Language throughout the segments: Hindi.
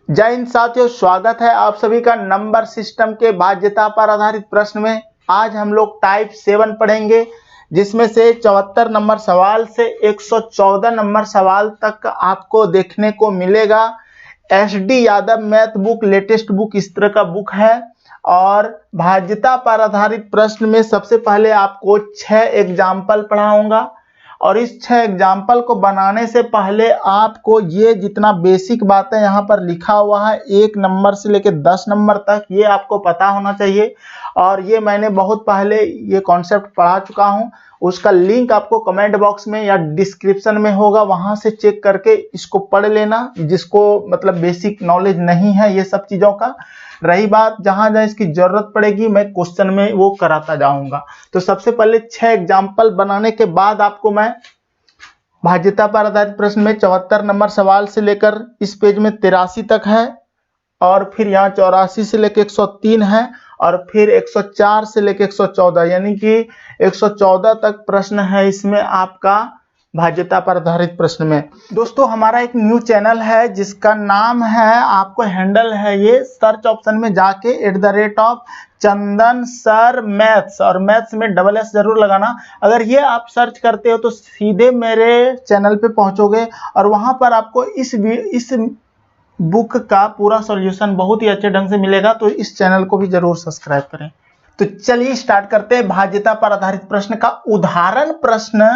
जय हिंद साथियों, स्वागत है आप सभी का नंबर सिस्टम के बाध्यता पर आधारित प्रश्न में। आज हम लोग टाइप 7 पढ़ेंगे, जिसमें से 74 नंबर सवाल से 114 नंबर सवाल तक आपको देखने को मिलेगा। SD Yadav math book latest book इस तरह का बुक है। और बाध्यता पर आधारित प्रश्न में सबसे पहले आपको 6 एग्जाम्पल पढ़ाऊंगा, और इस 6 एग्जाम्पल को बनाने से पहले आपको ये जितना बेसिक बातें यहाँ पर लिखा हुआ है 1 नंबर से लेकर 10 नंबर तक, ये आपको पता होना चाहिए। और ये मैंने बहुत पहले ये कॉन्सेप्ट पढ़ा चुका हूँ, उसका लिंक आपको कमेंट बॉक्स में या डिस्क्रिप्शन में होगा, वहां से चेक करके इसको पढ़ लेना, जिसको मतलब बेसिक नॉलेज नहीं है ये सब चीज़ों का। रही बात जहां जहां इसकी जरूरत पड़ेगी मैं क्वेश्चन में वो कराता जाऊंगा। तो सबसे पहले 6 एग्जाम्पल बनाने के बाद आपको मैं बाध्यता पर आधारित प्रश्न में 74 नंबर सवाल से लेकर इस पेज में 83 तक है, और फिर यहाँ 84 से लेकर 103 है, और फिर 104 से लेकर 114, यानी कि 114 तक प्रश्न है इसमें आपका बाध्यता पर आधारित प्रश्न में। दोस्तों, हमारा एक न्यू चैनल है जिसका नाम है, आपको हैंडल है ये, सर्च ऑप्शन में जाके @चंदन सर मैथ्स, और मैथ्स में SS जरूर लगाना। अगर ये आप सर्च करते हो तो सीधे मेरे चैनल पे पहुंचोगे, और वहां पर आपको इस बुक का पूरा सॉल्यूशन बहुत ही अच्छे ढंग से मिलेगा। तो इस चैनल को भी जरूर सब्सक्राइब करें। तो चलिए स्टार्ट करते हैं बाध्यता पर आधारित प्रश्न का उदाहरण प्रश्न।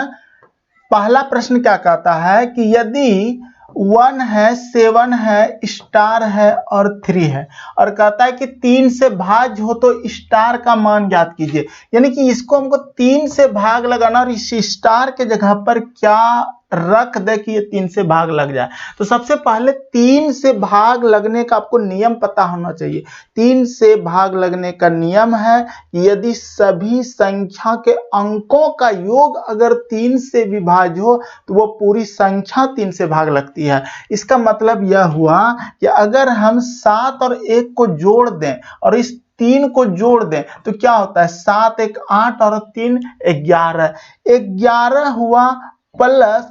पहला प्रश्न क्या कहता है कि यदि 1 है, 7 है, स्टार है और 3 है, और कहता है कि 3 से भाज्य हो तो स्टार का मान ज्ञात कीजिए। यानी कि इसको हमको 3 से भाग लगाना, और इस स्टार के जगह पर क्या रख दे कि ये 3 से भाग लग जाए। तो सबसे पहले 3 से भाग लगने का आपको नियम पता होना चाहिए। 3 से भाग लगने का नियम है कि यदि सभी संख्या के अंकों का योग अगर 3 से विभाज्य हो तो वो पूरी संख्या 3 से भाग लगती है। इसका मतलब यह हुआ कि अगर हम 7 और 1 को जोड़ दें और इस 3 को जोड़ दें तो क्या होता है, 7 1 8 और 3 11, 11 हुआ, प्लस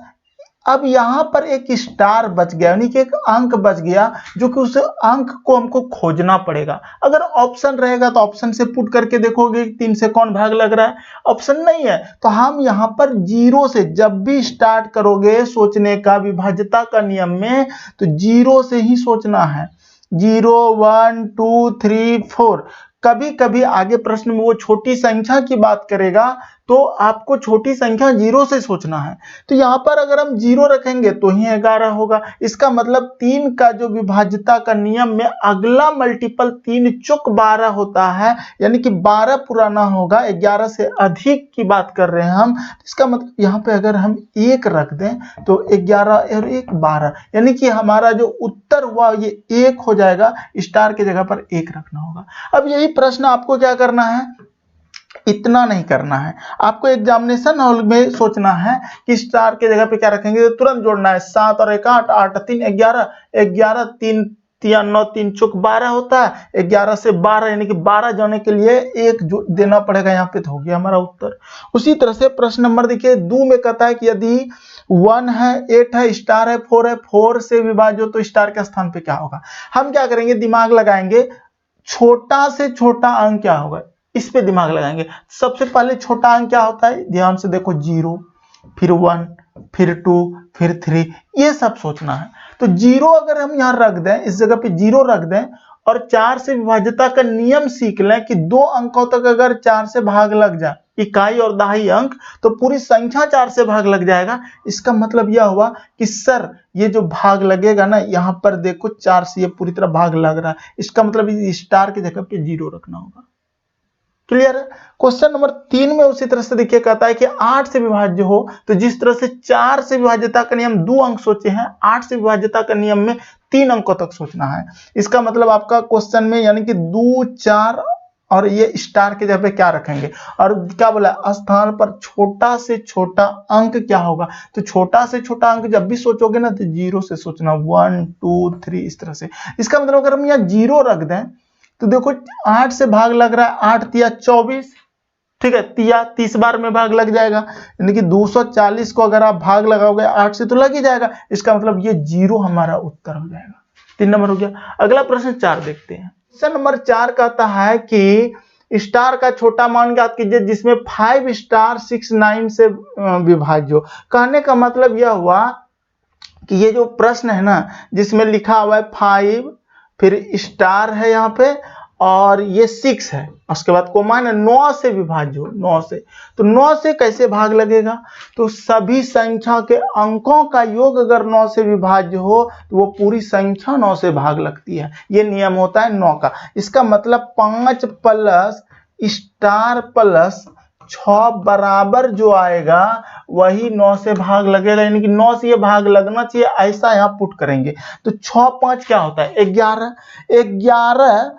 अब यहां पर एक स्टार बच गया, यानी कि एक अंक बच गया, जो कि उस अंक को हमको खोजना पड़ेगा। अगर ऑप्शन रहेगा तो ऑप्शन से पुट करके देखोगे 3 से कौन भाग लग रहा है। ऑप्शन नहीं है तो हम यहां पर 0 से जब भी स्टार्ट करोगे सोचने का विभाज्यता का नियम में, तो 0 से ही सोचना है। 0 1 2 3 4। कभी कभी आगे प्रश्न में वो छोटी संख्या की बात करेगा तो आपको छोटी संख्या 0 से सोचना है। तो यहां पर अगर हम 0 रखेंगे तो ही 11 होगा। इसका मतलब 3 का जो विभाज्यता का नियम में अगला मल्टीपल 3 चुक 12 होता है, यानी कि 12 पुराना होगा। 11 से अधिक की बात कर रहे हैं हम। इसका मतलब यहाँ पे अगर हम 1 रख दें तो 11 और 1 12, यानी कि हमारा जो उत्तर हुआ ये 1 हो जाएगा। स्टार की जगह पर 1 रखना होगा। अब यही प्रश्न आपको क्या करना है, इतना नहीं करना है, आपको एग्जामिनेशन हॉल में सोचना है कि स्टार के जगह पे क्या रखेंगे, तो तुरंत जोड़ना है। 7 और 1 8, 8 3 11, 11 3 9 3 चुक 12 होता है। 11 से 12 यानी कि 12 जाने के लिए 1 जो देना पड़ेगा यहाँ पे, तो हो गया हमारा उत्तर। उसी तरह से प्रश्न नंबर देखिए 2 में कहता है कि यदि 1 है, 8 है, स्टार है, 4 है, 4 से विभाज्य हो तो स्टार के स्थान पे क्या होगा। हम क्या करेंगे, दिमाग लगाएंगे, छोटा से छोटा अंक क्या होगा इस पे दिमाग लगाएंगे। सबसे पहले छोटा अंक क्या होता है, ध्यान से देखो, 0, फिर 1, फिर 2, फिर 3, ये सब सोचना है। तो 0 अगर हम यहां रख दें, इस जगह पे 0 रख दें, और 4 से विभाज्यता का नियम सीख लें कि 2 अंकों तक अगर 4 से भाग लग जाए, इकाई और दहाई अंक, तो पूरी संख्या 4 से भाग लग जाएगा। इसका मतलब यह हुआ कि सर ये जो भाग लगेगा ना, यहां पर देखो 4 से ये पूरी तरह भाग लग रहा है। इसका मतलब स्टार की जगह पे 0 रखना होगा। क्लियर है। क्वेश्चन नंबर 3 में उसी तरह से देखिए, कहता है कि 8 से विभाज्य हो तो जिस तरह से 4 से विभाज्यता का नियम 2 अंक सोचे हैं, 8 से विभाज्यता का नियम में 3 अंकों तक सोचना है। इसका मतलब आपका क्वेश्चन में यानी कि 2 4 और ये स्टार के जगह पे क्या रखेंगे, और क्या बोला, स्थान पर छोटा से छोटा अंक क्या होगा। तो छोटा से छोटा अंक जब भी सोचोगे ना तो 0 से सोचना, 1 2 3 इस तरह से। इसका मतलब अगर हम यहाँ 0 रख दें तो देखो 8 से भाग लग रहा है, 8 तिया 24, ठीक है, तिया 30 बार में भाग लग जाएगा, यानी कि 240 को अगर आप भाग लगाओगे 8 से तो लग ही जाएगा। इसका मतलब ये 0 हमारा उत्तर हो जाएगा। 3 नंबर हो गया। अगला प्रश्न 4 देखते हैं। क्वेश्चन नंबर 4 कहता है कि स्टार का छोटा मान ज्ञात कीजिए जिसमें 5 स्टार 6 9 से विभाज्य हो। कहने का मतलब यह हुआ कि ये जो प्रश्न है ना, जिसमें लिखा हुआ है 5, फिर स्टार है यहाँ पे और ये 6 है, उसके बाद कोमा है 9 से विभाज्य हो, 9 से, तो 9 से कैसे भाग लगेगा? तो सभी संख्या के अंकों का योग अगर 9 से विभाज्य हो तो वो पूरी संख्या 9 से भाग लगती है। ये नियम होता है 9 का। इसका मतलब 5 प्लस स्टार प्लस 6 बराबर जो आएगा वही 9 से भाग लगेगा, यानी कि 9 से ये भाग लगना चाहिए, ऐसा यहाँ पुट करेंगे। तो 6 5 क्या होता है 11, 11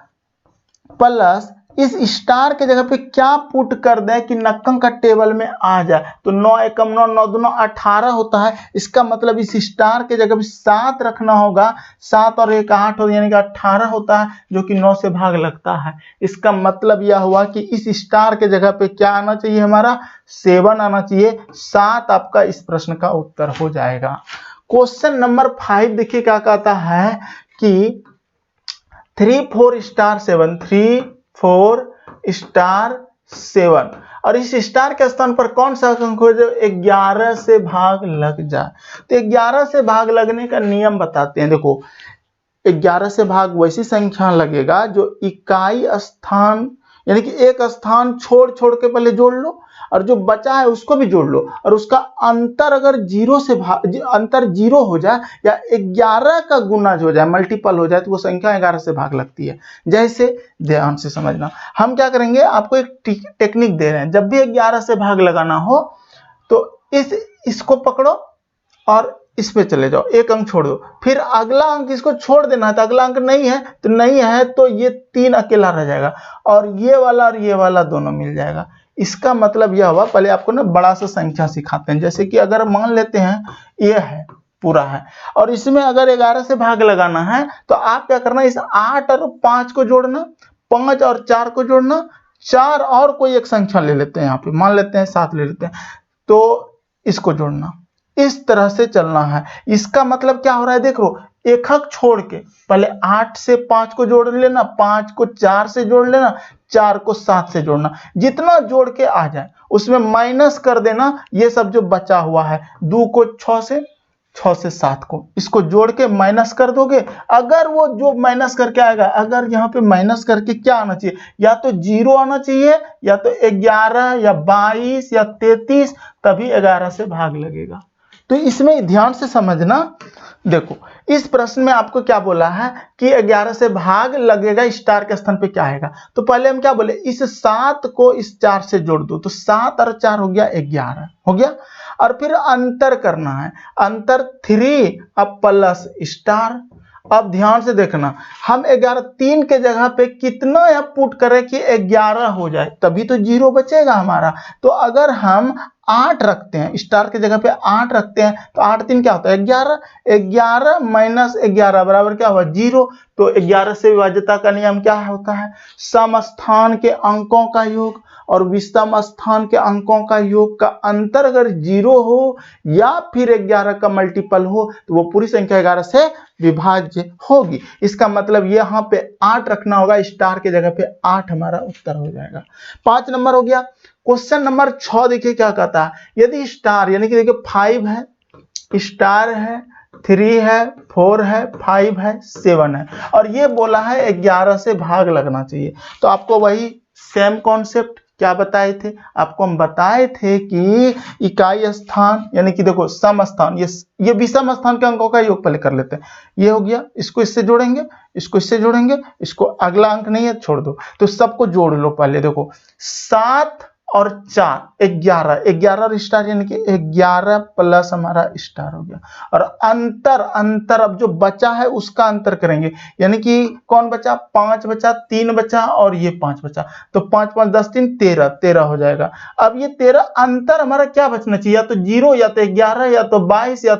प्लस इस स्टार के जगह पे क्या पुट कर दें कि नक्कम का टेबल में आ जाए, तो 9 एकम 9 9 दूना 18 होता है। इसका मतलब इस स्टार के जगह पे 7 रखना होगा, 7 और 1 8 हो, यानी कि 18 होता है जो कि 9 से भाग लगता है। इसका मतलब यह हुआ कि इस स्टार के जगह पे क्या आना चाहिए, हमारा 7 आना चाहिए। 7 आपका इस प्रश्न का उत्तर हो जाएगा। क्वेश्चन नंबर 5 देखिए क्या कहता है कि 3 4 स्टार 7, 3 4 स्टार 7, और इस स्टार के स्थान पर कौन सा अंक हो जो 11 से भाग लग जाए। तो 11 से भाग लगने का नियम बताते हैं। देखो 11 से भाग वैसी संख्या लगेगा जो इकाई स्थान, यानी कि एक स्थान छोड़ छोड़ के पहले जोड़ लो और जो बचा है उसको भी जोड़ लो, और उसका अंतर अगर 0 से अंतर 0 हो जाए या 11 का गुना हो जाए, मल्टीपल हो जाए, तो वो संख्या 11 से भाग लगती है। जैसे ध्यान से समझना, हम क्या करेंगे, आपको एक टेक्निक दे रहे हैं। जब भी 11 से भाग लगाना हो तो इसको पकड़ो और इस पे चले जाओ, एक अंक छोड़ दो, फिर अगला अंक इसको छोड़ देना है, तो अगला अंक नहीं है तो नहीं है, तो ये 3 अकेला रह जाएगा और ये वाला दोनों मिल जाएगा। इसका मतलब यह हुआ, पहले आपको ना बड़ा सा संख्या सिखाते हैं। जैसे कि अगर मान लेते हैं ये है पूरा है और इसमें अगर 11 से भाग लगाना है तो आप क्या करना, इस 8 और 5 को जोड़ना, 5 और 4 को जोड़ना, 4 और कोई एक संख्या ले लेते हैं, यहाँ पे मान लेते हैं 7 ले लेते हैं, तो इसको जोड़ना, इस तरह से चलना है। इसका मतलब क्या हो रहा है, देखो एक हक छोड़ के पहले 8 से 5 को जोड़ लेना, 5 को 4 से जोड़ लेना, 4 को 7 से जोड़ना, जितना जोड़ के आ जाए उसमें माइनस कर देना ये सब जो बचा हुआ है। 2 को 6 से, 6 से 7 को, इसको जोड़ के माइनस कर दोगे। अगर वो जो माइनस करके आएगा, अगर यहाँ पे माइनस करके क्या आना चाहिए, या तो 0 आना चाहिए, या तो 11 या 22 या 33, तभी 11 से भाग लगेगा। तो इसमें ध्यान से समझना। देखो इस प्रश्न में आपको क्या बोला है कि 11 से भाग लगेगा, स्टार के स्थान पे क्या आएगा। तो पहले हम क्या बोले, इस 7 को इस 4 से जोड़ दो, तो 7 और 4 हो गया 11 हो गया, और फिर अंतर करना है, अंतर 3 अब प्लस स्टार। अब ध्यान से देखना, हम 11 3 के जगह पे कितना यहाँ पुट करें कि 11 हो जाए, तभी तो 0 बचेगा हमारा। तो अगर हम 8 रखते हैं, स्टार के जगह पे 8 रखते हैं, तो 8 3 क्या होता है 11, 11 माइनस 11 बराबर क्या हुआ 0। तो 11 से विभाज्यता का नियम क्या होता है, सम स्थान के अंकों का योग और विषम स्थान के अंकों का योग का अंतर अगर 0 हो या फिर 11 का मल्टीपल हो तो वो पूरी संख्या 11 से विभाज्य होगी। इसका मतलब यहाँ पे 8 रखना होगा, स्टार के जगह पे 8 हमारा उत्तर हो जाएगा। 5 नंबर हो गया। क्वेश्चन नंबर 6 देखिए क्या कहता है, यदि स्टार यानी कि देखिए 5 है, स्टार है, 3 है, 4 है, 5 है, 7 है, और ये बोला है 11 से भाग लगना चाहिए। तो आपको वही सेम कॉन्सेप्ट क्या बताए थे, आपको हम बताए थे कि इकाई स्थान यानी कि देखो सम स्थान, ये विषम स्थान के अंकों का योग पहले कर लेते हैं। ये हो गया, इसको इससे जोड़ेंगे, इसको इससे जोड़ेंगे, इसको अगला अंक नहीं है छोड़ दो, तो सबको जोड़ लो। पहले देखो 7 और 4 11, 11 स्टार यानी कि 11 प्लस हमारा स्टार हो गया, और अंतर अब जो बचा है उसका अंतर करेंगे, यानी कि कौन बचा, 5 बचा, 3 बचा और ये 5 बचा, तो 5 5 10 3 13 हो जाएगा। अब ये 13 अंतर हमारा क्या बचना चाहिए, या तो 0 या तो 11 या तो 22 या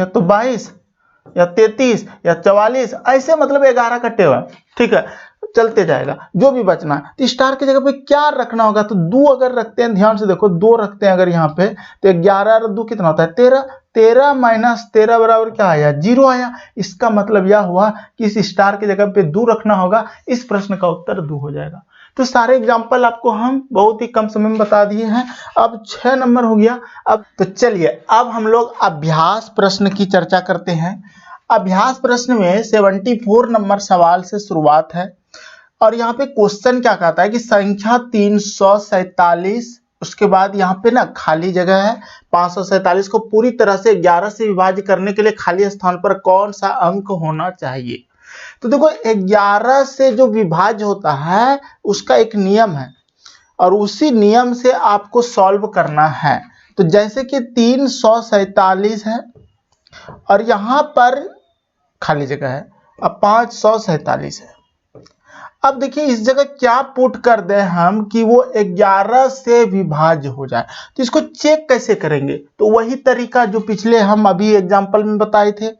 तो 22 या 33 या 44, ऐसे मतलब 11 का टेबल, ठीक है, चलते जाएगा जो भी बचना है। तो स्टार की जगह पे क्या रखना होगा, तो 2 अगर रखते हैं, ध्यान से देखो 2 रखते हैं अगर यहाँ पे, तो 11 और 2 कितना होता है 13, 13 माइनस 13 बराबर क्या आया, 0 आया। इसका मतलब यह हुआ कि इस स्टार की जगह पे 2 रखना होगा। इस प्रश्न का उत्तर 2 हो जाएगा। तो सारे एग्जाम्पल आपको हम बहुत ही कम समय में बता दिए हैं। अब 6 नंबर हो गया। अब तो चलिए अब हम लोग अभ्यास प्रश्न की चर्चा करते हैं। अभ्यास प्रश्न में 74 नंबर सवाल से शुरुआत है और यहाँ पे क्वेश्चन क्या कहता है कि संख्या 347, उसके बाद यहाँ पे ना खाली जगह है 547 को पूरी तरह से 11 से विभाजित करने के लिए खाली स्थान पर कौन सा अंक होना चाहिए। तो देखो 11 से जो विभाज्य होता है उसका एक नियम है और उसी नियम से आपको सॉल्व करना है। तो जैसे कि 347 है और यहाँ पर खाली जगह है, अब 547 है। अब देखिए इस जगह क्या पुट कर दें हम कि वो 11 से विभाज्य हो जाए। तो इसको चेक कैसे करेंगे, तो वही तरीका जो पिछले हम अभी एग्जाम्पल में बताए थे।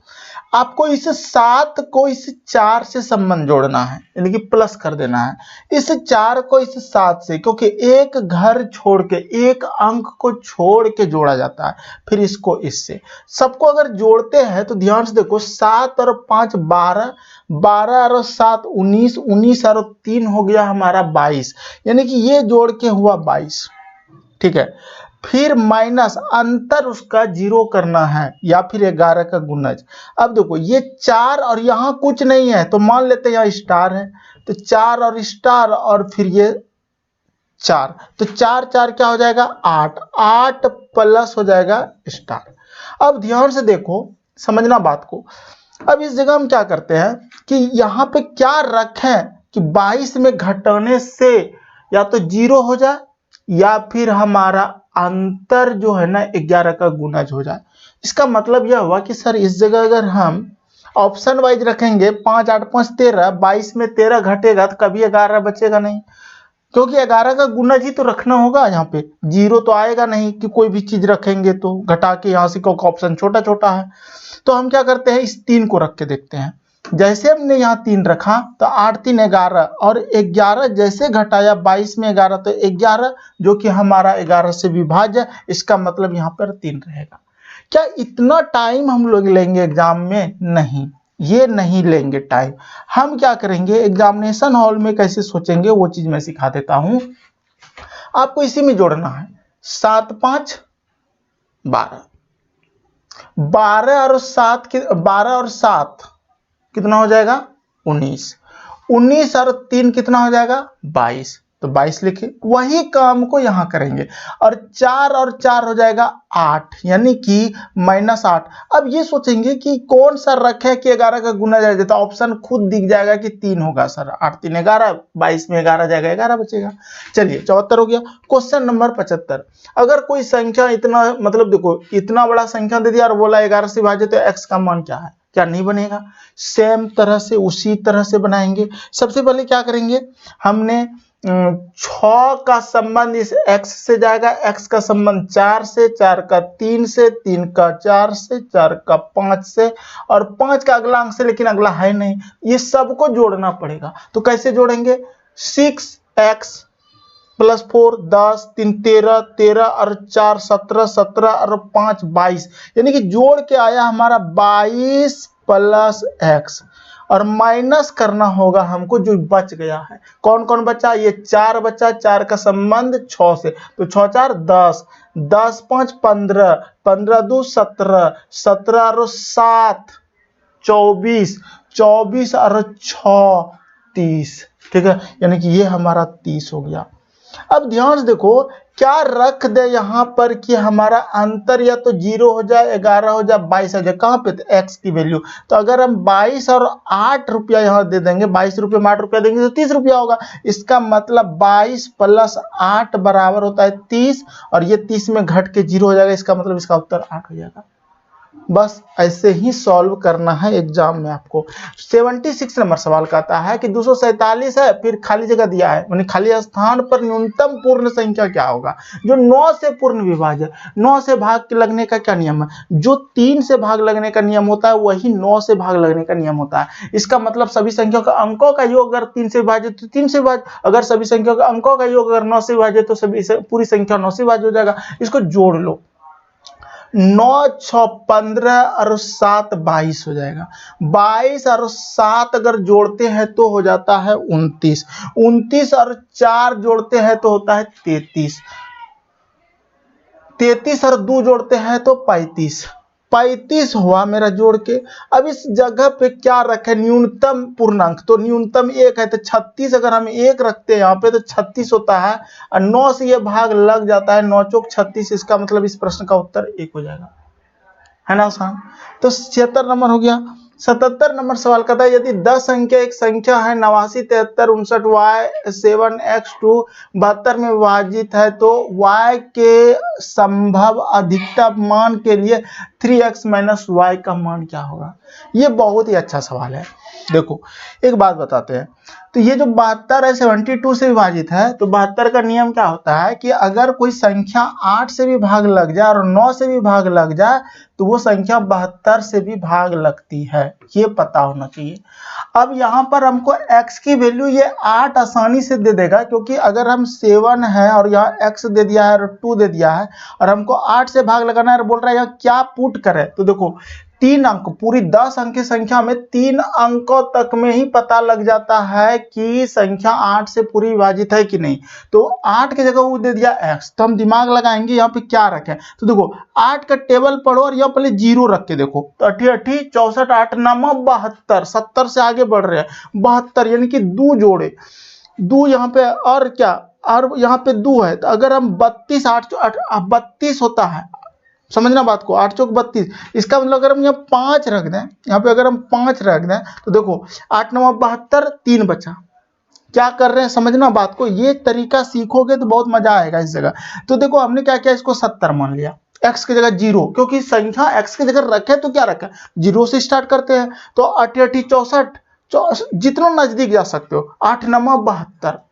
आपको इस 7 को इस 4 से संबंध जोड़ना है, यानी कि प्लस कर देना है इस 4 को इस 7 से, क्योंकि एक घर छोड़ के एक अंक को छोड़ के जोड़ा जाता है। फिर इसको इससे सबको अगर जोड़ते हैं तो ध्यान से देखो 7 और 5 12, 12 और 7 19, 19 और 3 हो गया हमारा 22, यानी कि ये जोड़ के हुआ 22। ठीक है, फिर माइनस अंतर उसका 0 करना है या फिर 11 का गुणज। अब देखो ये 4 और यहाँ कुछ नहीं है तो मान लेते हैं यहाँ स्टार है, तो 4 और स्टार और फिर ये 4, तो 4 4 क्या हो जाएगा 8, 8 प्लस हो जाएगा स्टार। अब ध्यान से देखो समझना बात को। अब इस जगह हम क्या करते हैं कि यहाँ पे क्या रखें कि 22 में घटाने से या तो 0 हो जाए या फिर हमारा अंतर जो है ना 11 का गुणज हो जाए। इसका मतलब यह हुआ कि सर इस जगह अगर हम ऑप्शन वाइज रखेंगे 5 8 5 13, 22 में 13 घटेगा तो कभी 11 बचेगा नहीं, क्योंकि 11 का गुणज ही तो रखना होगा। यहाँ पे 0 तो आएगा नहीं कि कोई भी चीज रखेंगे तो घटा के, यहाँ से क्योंकि ऑप्शन छोटा छोटा है। तो हम क्या करते हैं इस 3 को रख के देखते हैं। जैसे हमने यहाँ 3 रखा तो 8 3 11 और 11 जैसे घटाया 22 में 11 तो 11 जो कि हमारा 11 से विभाज्य, इसका मतलब यहाँ पर 3 रहेगा। क्या इतना टाइम हम लोग लेंगे एग्जाम में? नहीं, ये नहीं लेंगे टाइम। हम क्या करेंगे एग्जामिनेशन हॉल में कैसे सोचेंगे वो चीज मैं सिखा देता हूं आपको। इसी में जोड़ना है 7 5 12, 12 और 7 कितना हो जाएगा 19, 19 और 3 कितना हो जाएगा 22, तो 22 लिखे। वही काम को यहां करेंगे और 4 और 4 हो जाएगा 8, यानी कि -8। अब ये सोचेंगे कि कौन सा रखे कि 11 का गुना जाएगा, तो ऑप्शन खुद दिख जाएगा कि 3 होगा सर, 8 3 11, 22 में 11 जाएगा 11 बचेगा। चलिए 74 हो गया। क्वेश्चन नंबर 75, अगर कोई संख्या इतना मतलब देखो इतना बड़ा संख्या दे दिया और बोला 11 से विभाजित तो x का मान क्या है, क्या नहीं बनेगा? सेम तरह से उसी तरह से बनाएंगे। सबसे पहले क्या करेंगे, हमने 6 का संबंध इस x से जाएगा, x का संबंध 4 से, 4 का 3 से, 3 का 4 से, 4 का 5 से और 5 का अगला अंक से, लेकिन अगला है नहीं, ये सबको जोड़ना पड़ेगा। तो कैसे जोड़ेंगे, 6x + 4 10 3 13, 13 और 4 17, 17 और 5 22, यानी कि जोड़ के आया हमारा 22 + x और माइनस करना होगा हमको जो बच गया है। कौन कौन बचा, ये 4 बचा, 4 का संबंध 6 से, तो 6 4 10, 10 5 15, 15 2 17, 17 और 7 24, 24 और 6 30। ठीक है, यानी कि ये हमारा 30 हो गया। अब ध्यान से देखो क्या रख दे यहाँ पर कि हमारा अंतर या तो 0 हो जाए, 11 हो जाए, 22 हो जाए। कहाँ पे, तो x की वैल्यू। तो अगर हम 22 और 8 रुपया यहाँ दे देंगे, 22 रुपये में 8 रुपया देंगे तो 30 रुपया होगा। इसका मतलब 22 + 8 बराबर होता है 30 और ये 30 में घट के 0 हो जाएगा, इसका मतलब इसका उत्तर 8 हो जाएगा। बस ऐसे ही सॉल्व करना है एग्जाम में आपको। 76 नंबर सवाल कहता है कि 247 है, फिर खाली जगह दिया है, यानी खाली स्थान पर न्यूनतम पूर्ण संख्या क्या होगा जो 9 से पूर्ण विभाज्य। 9 से भाग लगने का क्या नियम है, जो 3 से भाग लगने का नियम होता है वही 9 से भाग लगने का नियम होता है। इसका मतलब सभी संख्याओं का अंकों का योग अगर 3 से विभाजित तो 3 से विभाजित, अगर सभी संख्याओं का अंकों का योग अगर 9 से विभाजित तो सभी पूरी संख्या 9 से विभाजित हो जाएगा। इसको जोड़ लो, 9 6 15 और 7 22 हो जाएगा। 22 और 7 अगर जोड़ते हैं तो हो जाता है 29। 29 और 4 जोड़ते हैं तो होता है 33। 33 और 2 जोड़ते हैं तो 35। 35 हुआ मेरा जोड़ के। अब इस जगह पे क्या रखे, न्यूनतम पूर्णांक, तो न्यूनतम 1 है, तो 36 अगर हम 1 रखते हैं यहाँ पे तो 36 होता है, और 9 से ये भाग लग जाता है, 9 चौक 36। इसका मतलब इस प्रश्न का उत्तर 1 हो जाएगा, है ना आसान। तो 76 नंबर हो गया। 77 नंबर सवाल कहता है यदि 10 अंकीय एक संख्या है 89 73 59 y7 x2 72 में विभाजित है तो y के संभव अधिकतम मान के लिए 3x - y का मान क्या होगा। ये बहुत ही अच्छा सवाल है। देखो एक बात बताते हैं, तो ये जो 72 है 72 से विभाजित है, तो 72 का नियम क्या होता है कि अगर कोई संख्या 8 से भी भाग लग जाए और 9 से भी भाग लग जाए तो वो संख्या 72 से भी भाग लगती है, ये पता होना चाहिए। अब यहाँ पर हमको x की वैल्यू ये 8 आसानी से दे देगा, क्योंकि अगर हम 7 है और यहाँ x दे दिया है और 2 दे दिया है और हमको 8 से भाग लगाना है और बोल रहा है यहाँ क्या पुट करे, तो देखो 3 अंक, पूरी 10 अंक की संख्या में 3 अंकों तक में ही पता लग जाता है कि संख्या 8 से पूरी विभाजित है कि नहीं। तो 8 की जगह वो दे दिया x, तो हम दिमाग लगाएंगे यहाँ पे क्या रखें, तो देखो 8 का टेबल पढ़ो और यहाँ पहले 0 रख के देखो, तो 88 64 8 9 72, 70 से आगे बढ़ रहे हैं 72, यानी कि 2 जोड़े, 2 यहाँ पे और क्या, और यहाँ पे 2 है, तो अगर हम 32 8 32 होता है, समझना बात को, 8 चौक 32। इसका मतलब अगर हम यहाँ 5 रख दें, यहाँ पे अगर हम 5 रख दें तो देखो 8 9 72, 3 बचा। क्या कर रहे हैं, समझना बात को, ये तरीका सीखोगे तो बहुत मजा आएगा इस जगह। तो देखो हमने क्या किया, इसको 70 मान लिया, x की जगह 0, क्योंकि संख्या x की जगह रखे तो क्या रखा, 0 से स्टार्ट करते हैं, तो 8 8 64, जितना नजदीक जा सकते हो, 8 9 72,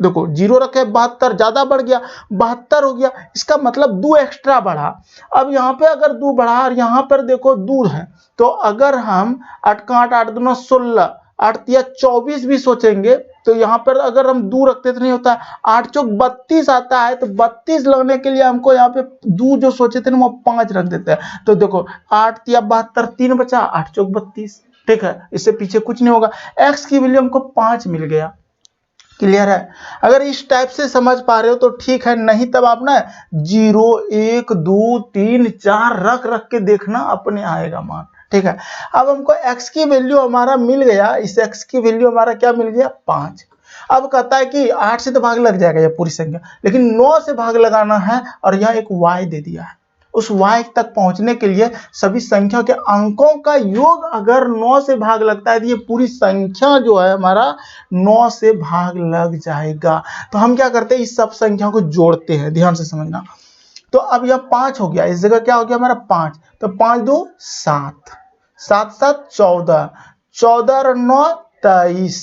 देखो 0 रखे 72, ज्यादा बढ़ गया 72 हो गया, इसका मतलब 2 एक्स्ट्रा बढ़ा। अब यहाँ पे अगर 2 बढ़ा और यहाँ पर देखो 2 है, तो अगर हम 8 का 8 8 2 16 8 3 24 भी सोचेंगे तो यहाँ पर अगर हम 2 रखते तो नहीं होता, 8 चौक 32 आता है, तो 32 लगने के लिए हमको यहाँ पे 2 जो सोचे थे ना वो 5 रख देते हैं, तो देखो 8 3 72, 3 बचा, 8 चौक 32, ठीक है, इससे पीछे कुछ नहीं होगा। x की वैल्यू हमको 5 मिल गया। क्लियर है, अगर इस टाइप से समझ पा रहे हो तो ठीक है, नहीं तब आप ना 0 1 2 3 4 रख रख के देखना, अपने आएगा मान, ठीक है। अब हमको x की वैल्यू हमारा मिल गया, इस x की वैल्यू हमारा क्या मिल गया 5। अब कहता है कि 8 से तो भाग लग जाएगा ये पूरी संख्या, लेकिन 9 से भाग लगाना है और यहाँ एक y दे दिया है। उस y तक पहुंचने के लिए सभी संख्या के अंकों का योग अगर 9 से भाग लगता है तो ये पूरी संख्या जो है हमारा 9 से भाग लग जाएगा। तो हम क्या करते हैं, इस सब संख्या को जोड़ते हैं, ध्यान से समझना। तो अब यह 5 हो गया, इस जगह क्या हो गया हमारा 5, तो 5 2 7 7 7 14, 14 और 9 23,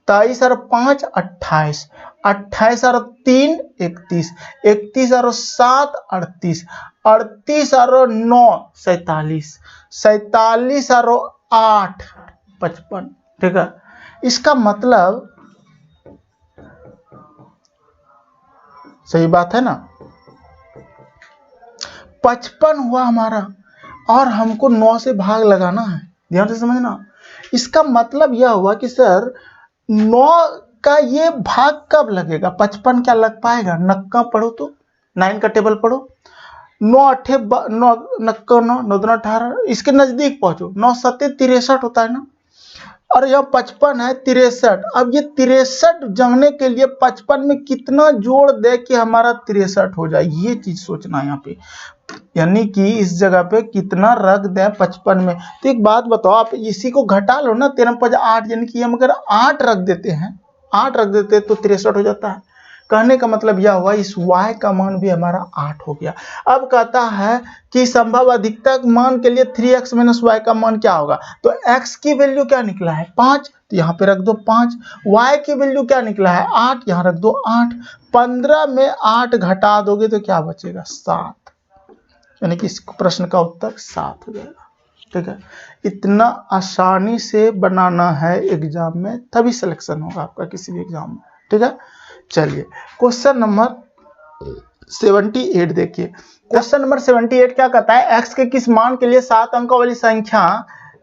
23 और 5 28, 28 और 3 31, 31 और 7 38, 38 और 9 47, 47 और 8 55, ठीक है। इसका मतलब सही बात है ना, 55 हुआ हमारा और हमको 9 से भाग लगाना है, ध्यान से समझना। इसका मतलब यह हुआ कि सर 9 का ये भाग कब लगेगा, 55 क्या लग पाएगा, नक्का पढ़ो तो 9 का टेबल पढ़ो, 9 8 9 9 9 2 18, इसके नजदीक पहुंचो, 9 7 63 होता है ना, और यह 55 है 63। अब ये 63 जमने के लिए 55 में कितना जोड़ दे कि हमारा 63 हो जाए, ये चीज सोचना है यहाँ पे, यानी कि इस जगह पे कितना रख दें 55 में। तो एक बात बताओ, आप इसी को घटा लो ना, 13 5 8, यानी कि हम अगर 8 रख देते हैं, 8 रख देते हैं तो 63 हो जाता है। कहने का मतलब यह हुआ इस y का मान भी हमारा 8 हो गया। अब कहता है कि संभव अधिकतम मान के लिए 3x - y का मान क्या होगा, तो x की वैल्यू क्या निकला है 5, तो यहाँ पे रख दो 5, y की वैल्यू क्या निकला है 8, यहाँ रख दो 8, 15 में 8 घटा दोगे तो क्या बचेगा 7, यानी कि इस प्रश्न का उत्तर 7 हो जाएगा, ठीक है। इतना आसानी से बनाना है एग्जाम में, तभी सिलेक्शन होगा आपका किसी भी एग्जाम में, ठीक है। चलिए क्वेश्चन नंबर 78 देखिए, क्वेश्चन नंबर 78 क्या कहता है, x के किस मान के लिए 7 अंकों वाली संख्या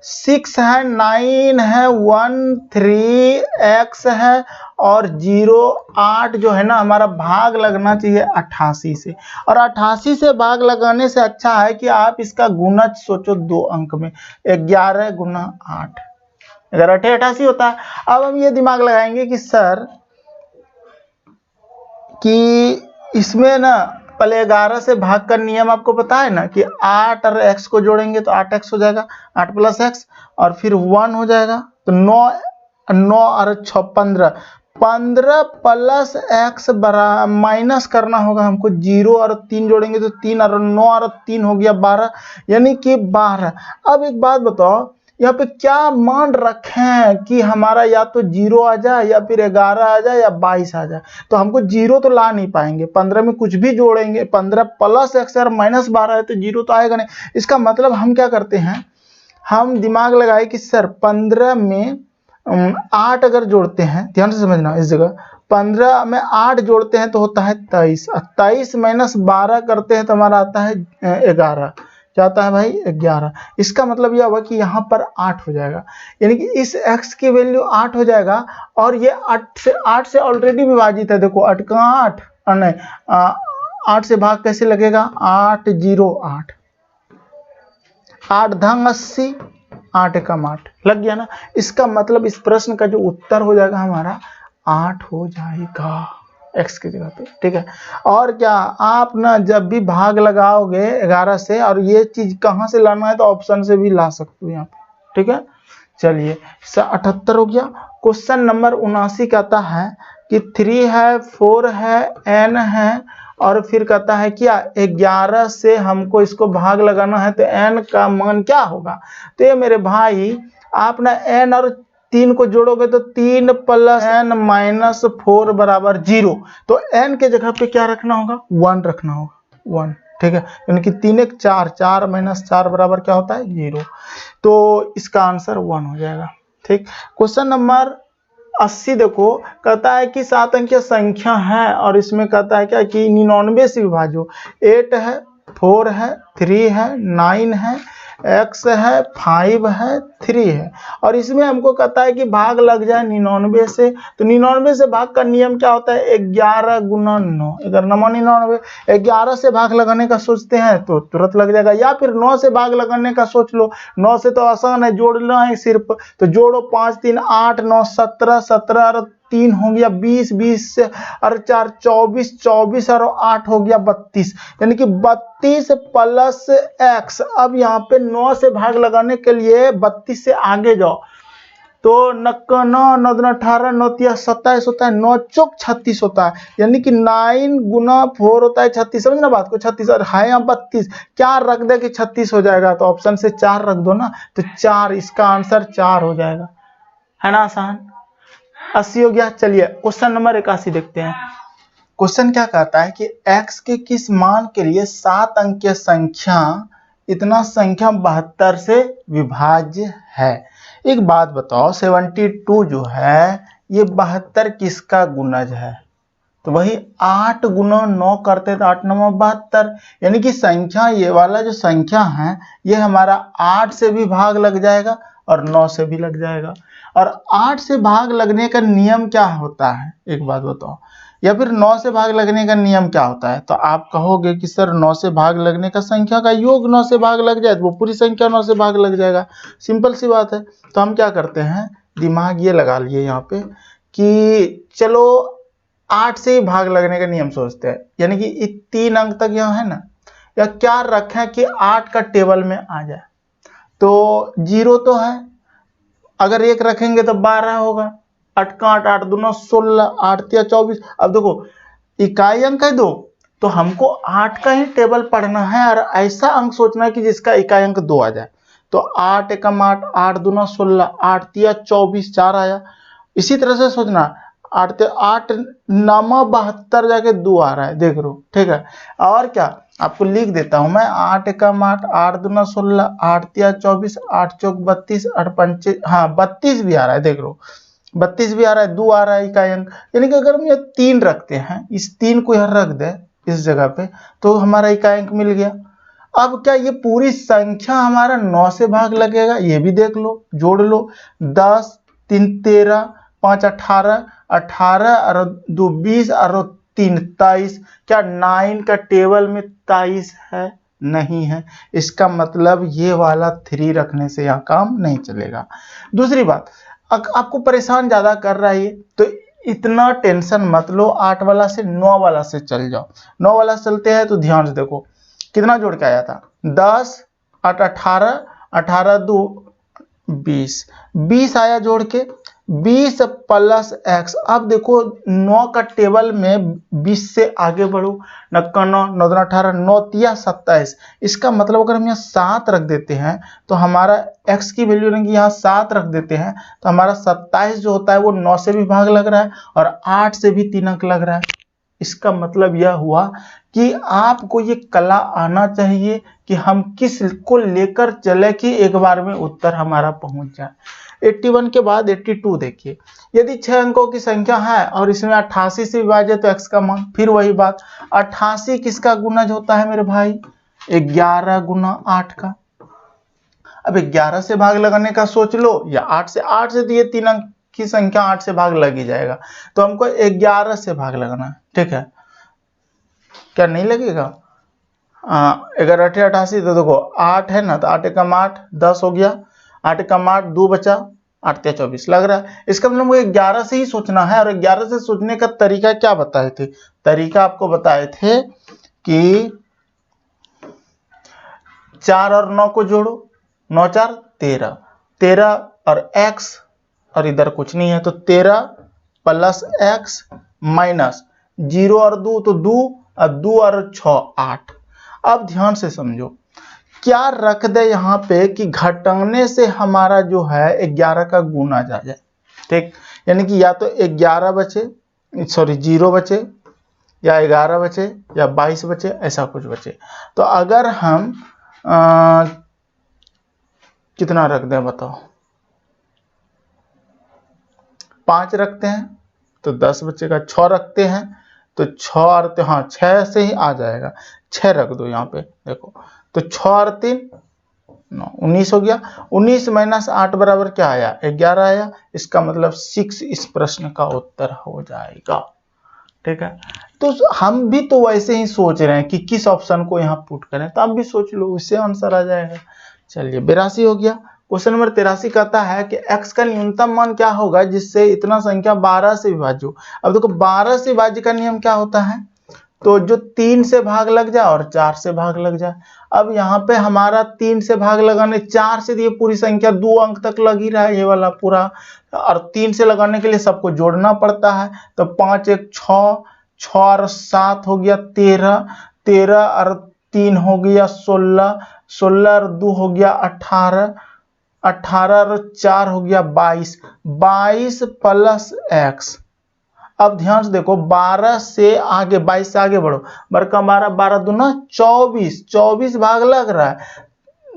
6 है, 9 है, 1 3 x है और 0 8 जो है ना हमारा भाग लगना चाहिए 88 से, और 88 से भाग लगाने से अच्छा है कि आप इसका गुणज सोचो 2 अंक में, 11 गुना 8, 11 8 88 होता है। अब हम ये दिमाग लगाएंगे कि सर कि इसमें ना पहले 11 से भाग का नियम आपको पता है ना कि 8 और x को जोड़ेंगे तो 8x हो जाएगा, 8 प्लस x, और फिर 1 हो जाएगा तो 9 और 6 15, 15 प्लस x माइनस करना होगा हमको, 0 और 3 जोड़ेंगे तो 3 और 9 और 3 हो गया 12, यानी कि 12। अब एक बात बताओ, यहाँ पे क्या मान रखें कि हमारा या तो 0 आ जाए या फिर 11 आ जाए या 22 आ जाए, तो हमको 0 तो ला नहीं पाएंगे, 15 में कुछ भी जोड़ेंगे, 15 प्लस x और माइनस 12 है तो 0 तो आएगा नहीं। इसका मतलब हम क्या करते हैं, हम दिमाग लगाए कि सर 15 में 8 अगर जोड़ते हैं, ध्यान से समझना इस जगह, 15 में 8 जोड़ते हैं तो होता है 23, 23 माइनस 12 करते हैं तो हमारा आता है 11, क्या आता है भाई 11। इसका मतलब यह हुआ कि यहाँ पर 8 हो जाएगा, यानी कि इस x की वैल्यू 8 हो जाएगा, और ये 8 से ऑलरेडी विभाजित है, देखो 8 कहाँ 8 नहीं 8 से भाग कैसे लगेगा, 8 0 8, 8 धंग 80, 8 एकम 8 लग गया ना। इसका मतलब इस प्रश्न का जो उत्तर हो जाएगा हमारा 8 हो जाएगा x की जगह पे, ठीक है। और क्या आप ना जब भी भाग लगाओगे 11 से, और ये चीज कहाँ से लाना है तो ऑप्शन से भी ला सकते हो यहाँ पे, ठीक है। चलिए 78 हो गया। क्वेश्चन नंबर 79 कहता है कि 3 है, 4 है, n है, और फिर कहता है क्या 11 से हमको इसको भाग लगाना है तो n का मान क्या होगा। तो ये मेरे भाई आप ना n और 3 को जोड़ोगे तो 3 प्लस n माइनस 4 बराबर 0, तो n के जगह पे क्या रखना होगा, 1 रखना होगा, 1, ठीक है। यानी कि 3 1 4, 4 माइनस 4 बराबर क्या होता है 0, तो इसका आंसर 1 हो जाएगा, ठीक। क्वेश्चन नंबर 80 देखो, कहता है कि 7 अंकीय संख्या है और इसमें कहता है क्या कि 99 से विभाजो, 8 है, 4 है, 3 है, 9 है, x है, 5 है, 3 है, और इसमें हमको कहता है कि भाग लग जाए 99 से, तो 99 से भाग का नियम क्या होता है, 11 गुना 9, 99, 11 से भाग लगाने का सोचते हैं तो तुरंत लग जाएगा, या फिर 9 से भाग लगाने का सोच लो, 9 से तो आसान है, जोड़ना है सिर्फ, तो जोड़ो 5 3 8 9 17, 17 और 3 हो गया 20, 20 से और 4 24, 24 और 8 हो गया 32, यानी कि 32 प्लस x। अब यहाँ पे 9 से भाग लगाने के लिए 32 से आगे जाओ तो 9 9 9 18 9 27 होता है, 9 चौक 36 होता है, यानी कि 9 गुना 4 होता है 36, समझना बात को, 36 और है यहाँ 32, क्या रख दे कि 36 हो जाएगा, तो ऑप्शन से 4 रख दो ना, तो 4, इसका आंसर 4 हो जाएगा, है ना आसान। 80 हो गया। चलिए क्वेश्चन नंबर 81 देखते हैं। क्वेश्चन क्या कहता है कि x के किस मान के लिए 7 अंकीय संख्या इतना संख्या 72 से विभाज्य है। एक बात बताओ, 72 जो है ये 72 किसका गुणज है, तो वही 8 गुना 9 करते तो 8 9 72, यानी कि संख्या ये वाला जो संख्या है ये हमारा 8 से भी भाग लग जाएगा और 9 से भी लग जाएगा। और 8 से भाग लगने का नियम क्या होता है, एक बात बताओ, या फिर 9 से भाग लगने का नियम क्या होता है। तो आप कहोगे कि सर 9 से भाग लगने का संख्या का योग 9 से भाग लग जाए तो वो पूरी संख्या 9 से भाग लग जाएगा, सिंपल सी बात है। तो हम क्या करते हैं, दिमाग ये लगा लिए यहाँ पे कि चलो 8 से ही भाग लगने का नियम सोचते हैं, यानी कि 3 अंक तक यहाँ है ना, या क्या रखें कि 8 का टेबल में आ जाए, तो 0 तो है, अगर 1 रखेंगे तो 12 होगा, 8 का 8 8 दूना 16, 8 तिया 24। अब देखो इकाई अंक है 2, तो हमको 8 का ही टेबल पढ़ना है और ऐसा अंक सोचना है कि जिसका इकाई अंक 2 आ जाए, तो 8 एकम 8, 8 दूना 16, 8 तिया 24, 4 आया। इसी तरह से सोचना 8 8 9 72 जाके 2 आ रहा है, देख लो, ठीक है। और क्या आपको लिख देता हूं मैं, 8 एकम 8, 8 दूना 16, 8 तिया 24, 8 चौक 32, 8 पंचे, हाँ 32 भी आ रहा है, देख लो 32 भी आ रहा है, 2 आ रहा है इकाई अंक, यानी कि अगर हम ये 3 रखते हैं, इस 3 को यहाँ रख दे इस जगह पे, तो हमारा इकाई मिल गया। अब क्या ये पूरी संख्या हमारा 9 से भाग लगेगा? ये भी देख लो, जोड़ लो। 10 3 13 5 18, 18 और 2 20 और 3 23। क्या 9 का टेबल में 23 है? नहीं है। इसका मतलब ये वाला 3 रखने से यहाँ काम नहीं चलेगा। दूसरी बात, आपको परेशान ज्यादा कर रहा है ये, तो इतना टेंशन मत लो, 8 वाला से 9 वाला से चल जाओ। 9 वाला चलते हैं तो ध्यान से देखो कितना जोड़ के आया था, 10 8 18, 18 2 20, 20 आया जोड़ के, 20 प्लस x। अब देखो 9 का टेबल में 20 से आगे बढ़ो, 9 9 9 18, 9 3 27। इसका मतलब अगर हम यहाँ 7 रख देते हैं तो हमारा x की वैल्यू रहेगी, यहाँ 7 रख देते हैं तो हमारा 27 जो होता है वो 9 से भी भाग लग रहा है और 8 से भी 3 अंक लग रहा है। इसका मतलब यह हुआ कि आपको ये कला आना चाहिए कि हम किस को लेकर चले कि एक बार में उत्तर हमारा पहुंच जाए। 81 के बाद 82 देखिए, यदि 6 अंकों की संख्या है और इसमें 88 से विभाजित तो x का मान, फिर वही बात, 88 किसका गुणज होता है मेरे भाई? 11 गुना 8 का। अब 11 से भाग लगाने का सोच लो या 8 से दिए 3 अंक की संख्या 8 से भाग लग ही जाएगा, तो हमको 11 से भाग लगाना है। ठीक है, क्या नहीं लगेगा? 11 8 88, तो देखो 8 है ना, तो 8 एकम 8 10 हो गया, 8 एकम 8 2 बचा, 8 3 24 लग रहा है। इसका मतलब मुझे 11 से ही सोचना है। और 11 से सोचने का तरीका क्या बताए थे? तरीका आपको बताए थे कि 4 और 9 को जोड़ो, 9 4 13, 13 और x और इधर कुछ नहीं है तो 13 प्लस x माइनस 0 और 2 तो 2 और 2 और 6 8। अब ध्यान से समझो, क्या रख दे यहाँ पे कि घटाने से हमारा जो है 11 का गुना जा जाए। ठीक, यानी कि या तो 11 बचे, सॉरी 0 बचे, या 11 बचे, या 22 बचे, ऐसा कुछ बचे। तो अगर हम कितना रख दें बताओ? 5 रखते हैं तो 10 बचेगा, 6 रखते हैं तो 6 और 3, हाँ 6 से ही आ जाएगा, 6 रख दो यहाँ पे देखो, तो 6 और 3 9, 19 हो गया। 19 माइनस 8 बराबर क्या आया? 11 आया। इसका मतलब 6 इस प्रश्न का उत्तर हो जाएगा। ठीक है, तो हम भी तो वैसे ही सोच रहे हैं कि किस ऑप्शन को यहाँ पुट करें, तो आप भी सोच लो, उससे आंसर आ जाएगा। चलिए 82 हो गया। क्वेश्चन नंबर 83 कहता है कि x का न्यूनतम मान क्या होगा जिससे इतना संख्या 12 से विभाज्य हो। अब देखो 12 से विभाज्य का नियम क्या होता है? तो जो 3 से भाग लग जाए और 4 से भाग लग जाए। अब यहाँ पे हमारा 3 से भाग लगाने, 4 से ये पूरी संख्या 2 अंक तक लग ही रहा है ये वाला पूरा, और 3 से लगाने के लिए सबको जोड़ना पड़ता है। तो 5 1 6, 6 और 7 हो गया 13, 13 और 3 हो गया 16, 16 और 2 हो गया 18, 18 और 4 हो गया 22, 22 प्लस x। अब ध्यान से देखो 12 से आगे, 22 से आगे बढ़ो, बड़का 12, 12 दूना 24, 24 भाग लग रहा है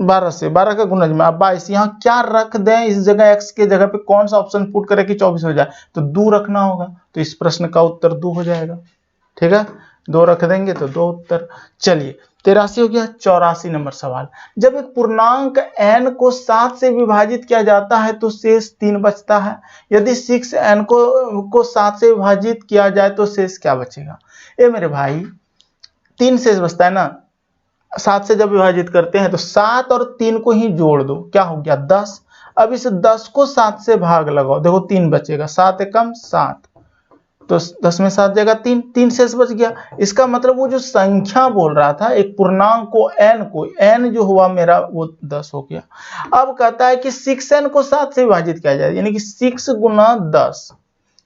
12 से, 12 का गुणज में। अब 22 यहाँ क्या रख दें इस जगह, x के जगह पे कौन सा ऑप्शन पुट करें कि 24 हो जाए? तो 2 रखना होगा, तो इस प्रश्न का उत्तर 2 हो जाएगा। ठीक है, 2 रख देंगे तो 2 उत्तर। चलिए 83 हो गया। 84 नंबर सवाल, जब एक पूर्णांक n को 7 से विभाजित किया जाता है तो शेष 3 बचता है। यदि 6n को 7 से विभाजित किया जाए तो शेष क्या बचेगा? ए मेरे भाई 3 शेष बचता है ना, 7 से जब विभाजित करते हैं तो 7 और 3 को ही जोड़ दो, क्या हो गया 10। अब इस 10 को 7 से भाग लगाओ, देखो 3 बचेगा, 7 एकम 7, तो 10 में 7 जगह 3, 3 शेष बच गया। इसका मतलब वो जो संख्या बोल रहा था एक पूर्णांक को n जो हुआ मेरा वो 10 हो गया। अब कहता है कि 6n को 7 से विभाजित किया जाए, यानी कि 6 गुना 10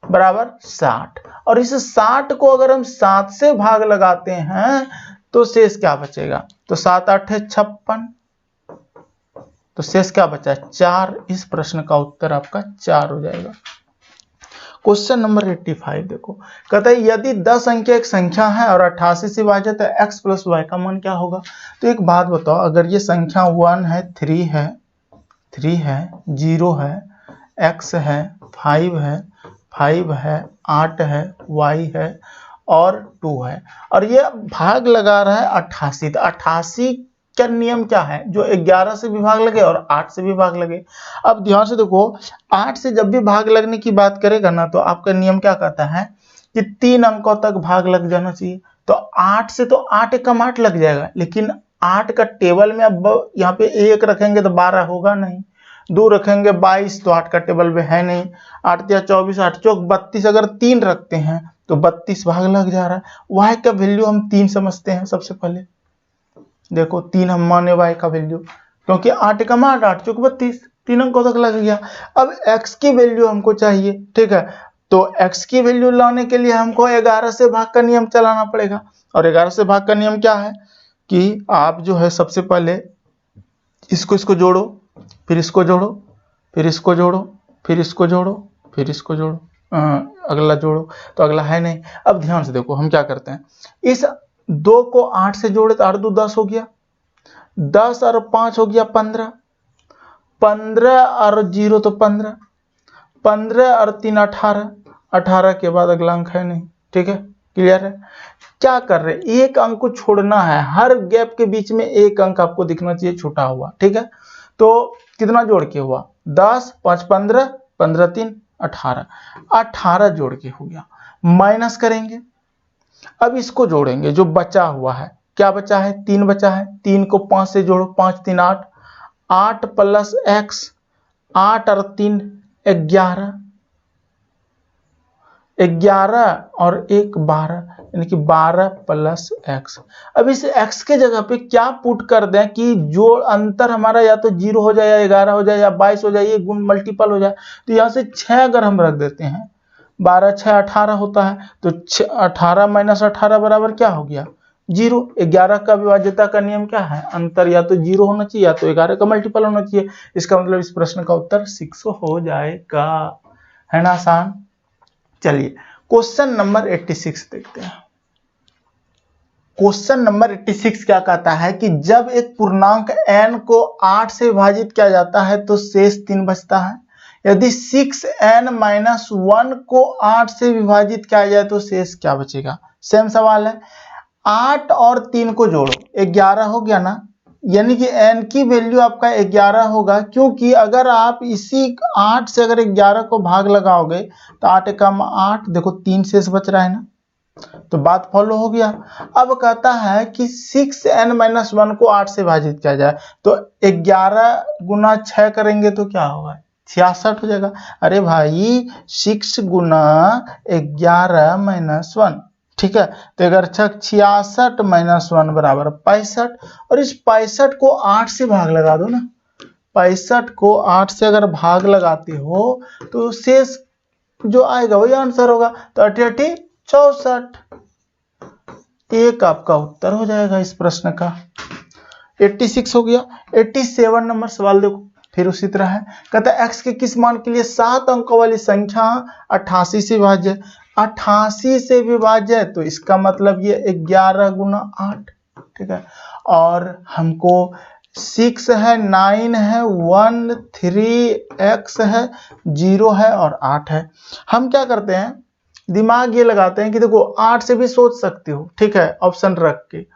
बराबर 60, और इस 60 को अगर हम 7 से भाग लगाते हैं तो शेष क्या बचेगा? तो 7 8 है 56, तो शेष क्या बचा? 4। इस प्रश्न का उत्तर आपका 4 हो जाएगा। क्वेश्चन नंबर 85 देखो, कहता है यदि 10 अंक एक संख्या है और 88 से विभाजित है x प्लस y का मान क्या होगा? तो एक बात बताओ, अगर ये संख्या 1 है, 3 है, 0 है, x है, 5 है, 8 है, y है और 2 है, और ये भाग लगा रहा है 88। तो 88 का नियम क्या है, जो 11 से भी भाग लगे और 8 से भी भाग लगे। अब ध्यान से देखो, 8 से जब भी भाग लगने की बात करेगा ना, तो आपका नियम क्या कहता है कि 3 अंकों तक भाग लग जाना चाहिए। तो 8 से तो 8 एकम 8 लग जाएगा, लेकिन 8 का टेबल में अब यहाँ पे 1 रखेंगे तो 12 होगा नहीं, 2 रखेंगे 22, तो 8 का टेबल में है नहीं, 8 या 24, 8 चौक 32, अगर 3 रखते हैं तो 32 भाग लग जा रहा है। y का वैल्यू हम 3 समझते हैं। सबसे पहले देखो 3 हम माने y का वैल्यू, क्योंकि 8 एकम 8, 8 चौक 32, 3 अंकों तक लग गया। अब x की वैल्यू हमको चाहिए, ठीक है, तो x की वैल्यू लाने के लिए हमको 11 से भाग का नियम चलाना पड़ेगा। और 11 से भाग का नियम क्या है कि आप जो है सबसे पहले इसको जोड़ो, फिर इसको जोड़ो, फिर इसको जोड़ो, फिर इसको जोड़ो, फिर इसको जोड़ो, अगला जोड़ो, तो अगला है नहीं। अब ध्यान से देखो हम क्या करते हैं, इस 2 को 8 से जोड़े तो 8 2 10 हो गया, 10 और 5 हो गया 15, 15 और 0 तो 15, 15 और 3 18, 18 के बाद अगला अंक है नहीं। ठीक है, क्लियर है। क्या कर रहे, एक अंक को छोड़ना है, हर गैप के बीच में एक अंक आपको दिखना चाहिए छूटा हुआ। ठीक है, तो कितना जोड़ के हुआ, 10 5 15, 15 3 18, 18 जोड़ के हो गया। माइनस करेंगे, अब इसको जोड़ेंगे, जो बचा हुआ है, क्या बचा है, 3 बचा है, 3 को 5 से जोड़ो, 5 3 8, 8 प्लस x, 8 और 3 11, 11 और 1 12, यानी कि 12 प्लस x। अब इस x के जगह पे क्या पुट कर दें कि जो अंतर हमारा या तो 0 हो जाए, या 11 हो जाए, या 22 हो जाए, ये गुण मल्टीपल हो जाए। तो यहाँ से 6 अगर हम रख देते हैं, 12 6 18 होता है, तो 18 माइनस 18 बराबर क्या हो गया, 0। 11 का विभाज्यता का नियम क्या है, अंतर या तो 0 होना चाहिए या तो 11 का मल्टीपल होना चाहिए। इसका मतलब इस प्रश्न का उत्तर 6 हो जाएगा, है ना आसान। चलिए क्वेश्चन नंबर 86 देखते हैं। क्वेश्चन नंबर 86 क्या कहता है कि जब एक पूर्णांक n को 8 से विभाजित किया जाता है तो शेष 3 बचता है। यदि 6n - 1 को 8 से विभाजित किया जाए तो शेष क्या बचेगा। सेम सवाल है, 8 और 3 को जोड़ो, 11 हो गया ना, यानी कि n की वैल्यू आपका 11 होगा, क्योंकि अगर आप इसी 8 से अगर 11 को भाग लगाओगे तो 8 एकम 8, देखो 3 शेष बच रहा है ना, तो बात फॉलो हो गया। अब कहता है कि 6n - 1 को 8 से विभाजित किया जाए तो 11 गुना 6 करेंगे तो क्या होगा, 66 हो जाएगा। अरे भाई 6 गुना 11 - 1, ठीक है, तो अगर 66 - 1 बराबर 65, और इस 65 को 8 से भाग लगा दो ना, 65 को 8 से अगर भाग लगाते हो तो शेष जो आएगा वही आंसर होगा, तो 88 64, एक आपका उत्तर हो जाएगा इस प्रश्न का। 86 हो गया। 87 नंबर सवाल देखो, फिर उसी तरह है, कहता है x के किस मान के लिए 7 अंकों वाली संख्या 88 से विभाज्य, 88 से विभाज्य, तो इसका मतलब ये 11 गुना 8, ठीक है, और हमको 6 है, 9 है, 1 3 x है, 0 है और 8 है। हम क्या करते हैं, दिमाग ये लगाते हैं कि देखो 8 से भी सोच सकते हो, ठीक है, ऑप्शन रख के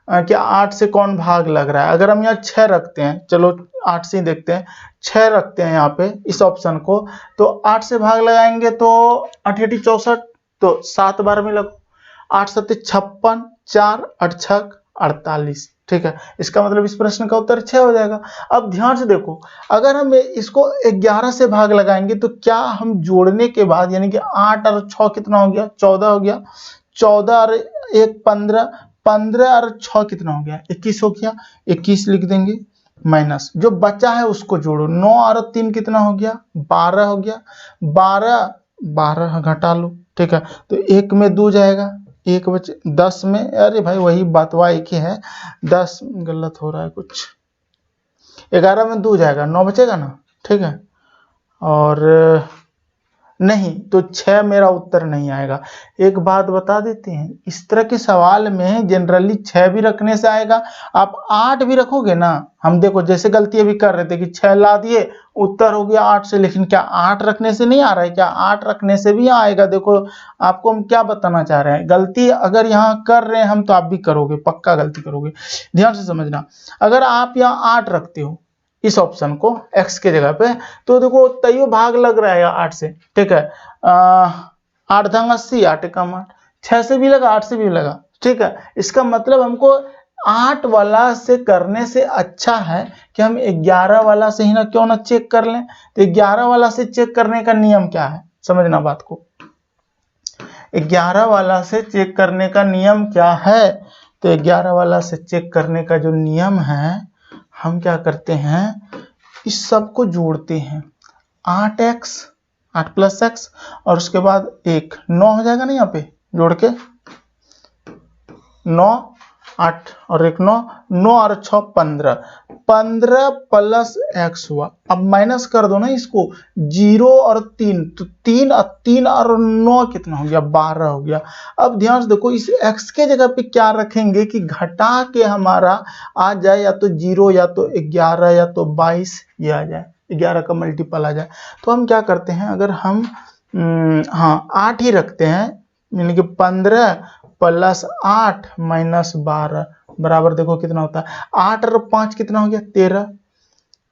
क्या 8 से कौन भाग लग रहा है। अगर हम यहाँ 6 रखते हैं, चलो 8 से ही देखते हैं, 6 रखते हैं यहाँ पे इस ऑप्शन को, तो 8 से भाग लगाएंगे तो 88 64, तो 7 बार में लगो, 8 7 56, 4 8 6 48, ठीक है, इसका मतलब इस प्रश्न का उत्तर 6 हो जाएगा। अब ध्यान से देखो, अगर हम इसको 11 से भाग लगाएंगे तो क्या हम जोड़ने के बाद, यानी कि 8 और 6 कितना हो गया, 14 हो गया, 14 और 1 15, 15 और 6 कितना हो गया, 21 हो गया, 21 लिख देंगे, माइनस जो बचा है उसको जोड़ो, 9 और 3 कितना हो गया, 12 हो गया, 12 12 घटा लो, ठीक है, तो 1 में 2 जाएगा, 1 बचे, 10 में, अरे भाई वही बात हुआ, एक ही है, 10 गलत हो रहा है कुछ, 11 में 2 जाएगा, 9 बचेगा ना, ठीक है, और नहीं, तो 6 मेरा उत्तर नहीं आएगा। एक बात बता देते हैं, इस तरह के सवाल में जनरली 6 भी रखने से आएगा। आप 8 भी रखोगे ना, हम देखो जैसे गलती अभी कर रहे थे कि 6 ला दिए, उत्तर हो गया 8 से, लेकिन क्या 8 रखने से नहीं आ रहा है? क्या 8 रखने से भी आएगा? देखो आपको हम क्या बताना चाह रहे हैं, गलती अगर यहाँ कर रहे हैं हम तो आप भी करोगे, पक्का गलती करोगे। ध्यान से समझना, अगर आप यहाँ 8 रखते हो इस ऑप्शन को x के जगह पे, तो देखो तैयो भाग लग रहा है 8 से, ठीक है। 8 ढंग 80, 8 कम 8, 6 से भी लगा 8 से भी लगा, ठीक है। इसका मतलब हमको 8 वाला से करने से अच्छा है कि हम 11 वाला से ही ना क्यों ना चेक कर लें। तो 11 वाला से चेक करने का नियम क्या है, समझना बात को। 11 वाला से चेक करने का नियम क्या है? तो 11 वाला से चेक करने का जो नियम है, हम क्या करते हैं, इस सब को जोड़ते हैं। 8x 8 प्लस x और उसके बाद 1 9 हो जाएगा ना, यहाँ पे जोड़ के 9 8 और 1 9 9 और 6 15 15 प्लस x हुआ। अब माइनस कर दो ना इसको, 0 और 3, तो 3 और 9 कितना हो गया, 12 हो गया। अब ध्यान से देखो, इस x के जगह पे क्या रखेंगे कि घटा के हमारा आ जाए या तो 0 या तो 11 या तो 22, ये आ जाए 11 का मल्टीपल आ जाए। तो हम क्या करते हैं, अगर हम 8 ही रखते हैं, यानी कि 15 प्लस 8 माइनस 12 बराबर देखो कितना होता है, 8 और 5 कितना हो गया 13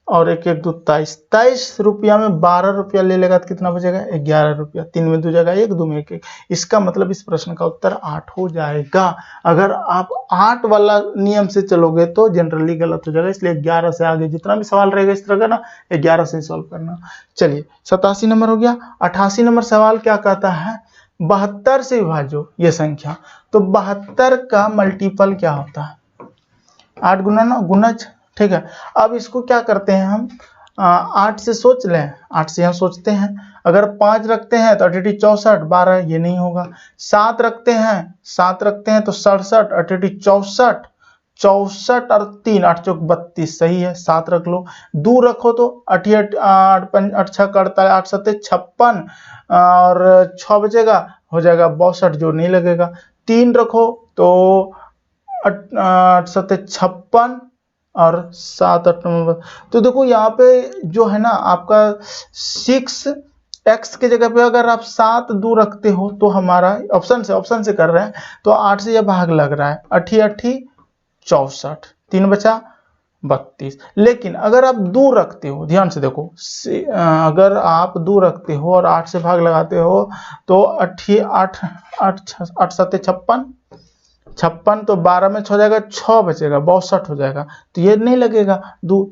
और 1 1 2 23, 23 रुपया में 12 रुपया ले लेगा तो कितना बचेगा 11 रुपया। 3 में 2 जगह 1, 2 में 1 1, इसका मतलब इस प्रश्न का उत्तर 8 हो जाएगा। अगर आप 8 वाला नियम से चलोगे तो जनरली गलत हो जाएगा, इसलिए 11 से आगे जितना भी सवाल रहेगा इस तरह का ना 11 से सॉल्व करना। चलिए 87 नंबर हो गया। 88 नंबर सवाल क्या कहता है, 72 से विभाजो ये संख्या। तो 72 का मल्टीपल क्या होता है, 8 गुना 9 गुणज, ठीक है। अब इसको क्या करते हैं हम, 8 से सोच लें, 8 से हम सोचते हैं। अगर 5 रखते हैं तो 8 64, 12 ये नहीं होगा। 7 रखते हैं तो 67, 8 64, 64 और 3 8 चौक 32 सही है, 7 रख लो। 2 रखो तो 8 8 6 48, 8 7 56 और 6 बचेगा, हो जाएगा 62, जो नहीं लगेगा। 3 रखो तो 8 7 56 और 7 8 9। तो देखो यहाँ पे जो है ना आपका 6x के जगह पे अगर आप 7 2 रखते हो तो हमारा ऑप्शन से कर रहे हैं तो 8 से यह भाग लग रहा है, 8 8 64, 3 बचा 32। लेकिन अगर आप 2 रखते हो, ध्यान से देखो, अगर आप 2 रखते हो और 8 से भाग लगाते हो तो 8 8 8 8 7 56 56, तो 12 में 6 हो जाएगा, 6 बचेगा 62 हो जाएगा, तो ये नहीं लगेगा।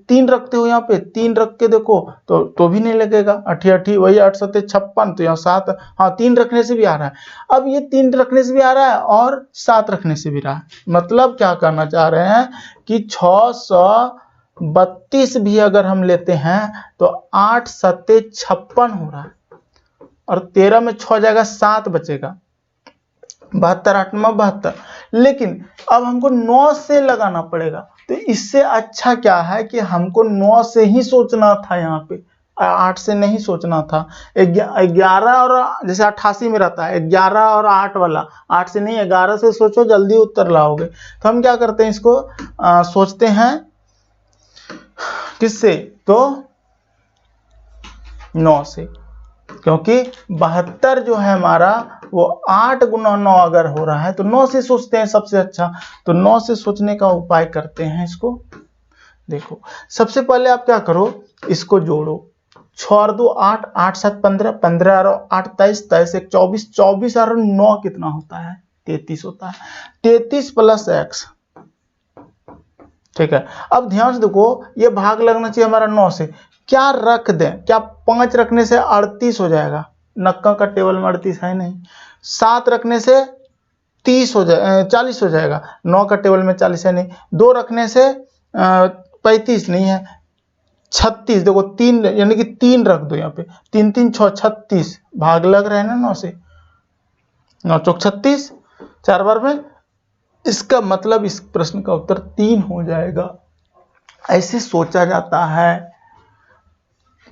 3 रखते हो यहाँ पे, 3 रख के देखो तो भी नहीं लगेगा, 8 8 वही 8 7 56, तो यहाँ 7, हाँ 3 रखने से भी आ रहा है। अब ये 3 रखने से भी आ रहा है और 7 रखने से भी रहा है, मतलब क्या करना चाह रहे हैं कि 632 भी अगर हम लेते हैं तो 8 7 56 हो रहा है और 13 में 6 जाएगा, 7 बचेगा, 72 8 9 72। लेकिन अब हमको 9 से लगाना पड़ेगा, तो इससे अच्छा क्या है कि हमको 9 से ही सोचना था, यहाँ पे 8 से नहीं सोचना था। 11 और जैसे 88 में रहता है 11 और 8 वाला, 8 से नहीं 11 से सोचो, जल्दी उत्तर लाओगे। तो हम क्या करते हैं, इसको सोचते हैं किससे, तो 9 से, क्योंकि 72 जो है हमारा वो 8 गुना 9 अगर हो रहा है तो 9 से सोचते हैं सबसे अच्छा। तो 9 से सोचने का उपाय करते हैं। इसको देखो, सबसे पहले आप क्या करो, इसको जोड़ो, 6 और 2 8, 8 7 15, 15 और 8 23, 23 1 24, 24 और 9 कितना होता है 33 होता है, 33 प्लस x, ठीक है। अब ध्यान से देखो, ये भाग लगना चाहिए हमारा 9 से, क्या रख दें, क्या 5 रखने से 38 हो जाएगा, नक्का का टेबल में 38 है नहीं। 7 रखने से 30 हो जाए 40 हो जाएगा, 9 का टेबल में 40 है नहीं। 2 रखने से 35 नहीं है, 36, देखो 3 यानी कि 3 रख दो यहाँ पे, 3 3 6 36, भाग लग रहा है ना 9 से, 9 चौक 36, 4 बार में, इसका मतलब इस प्रश्न का उत्तर 3 हो जाएगा। ऐसे सोचा जाता है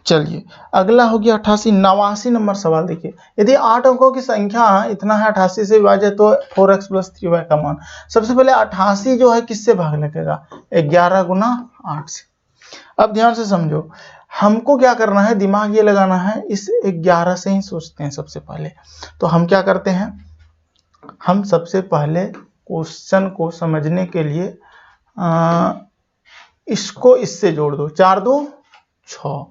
चलिए अगला हो गया 88, 89 नंबर सवाल देखिए। यदि 8 अंकों की संख्या इतना है 88 से विभाज्य तो 4x + 3y का मान। सबसे पहले 88 जो है किससे भाग लगेगा? 11 गुना 8 से। अब ध्यान से समझो, हमको क्या करना है, दिमाग ये लगाना है, इस 11 से ही सोचते हैं सबसे पहले। तो हम क्या करते हैं, हम सबसे पहले क्वेश्चन को समझने के लिए इसको इससे जोड़ दो, 4 2 6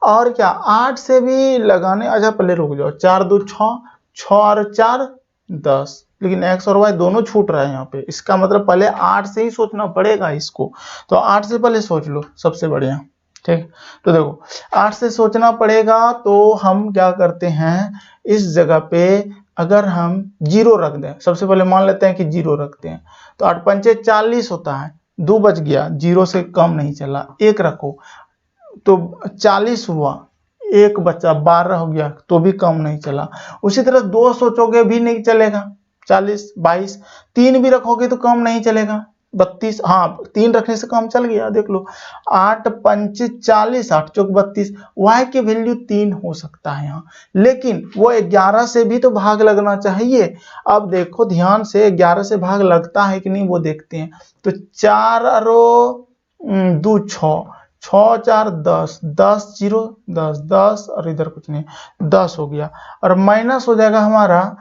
और क्या 8 से भी लगाने, अच्छा पहले रुक जाओ, 4 2 6, 6 और 4 10, लेकिन x और y दोनों छूट रहा है यहाँ पे। इसका मतलब पहले 8 से ही सोचना पड़ेगा इसको, तो 8 से पहले सोच लो, सबसे बढ़िया। ठीक, तो देखो 8 से सोचना पड़ेगा, तो हम क्या करते हैं, इस जगह पे अगर हम 0 रख दें, सबसे पहले मान लेते हैं कि 0 रखते हैं, तो 8 पंचे 40 होता है, 2 बच गया, 0 से कम नहीं चला, 1 रखो तो 40 हुआ, 1 बचा 12 हो गया, तो भी कम नहीं चला। उसी तरह 2 सोचोगे भी नहीं चलेगा, 40 22, 3 भी रखोगे तो कम नहीं चलेगा, 32, हाँ 3 रखने से कम चल गया, देख लो 8 पंच 40, 8 चौक 32, y की वैल्यू 3 हो सकता है यहाँ, लेकिन वो 11 से भी तो भाग लगना चाहिए। अब देखो ध्यान से 11 से भाग लगता है कि नहीं वो देखते हैं। तो 4 और 2 6, 6 4 10, 10 0 10 10 और इधर कुछ नहीं, 10 हो गया, और माइनस हो जाएगा हमारा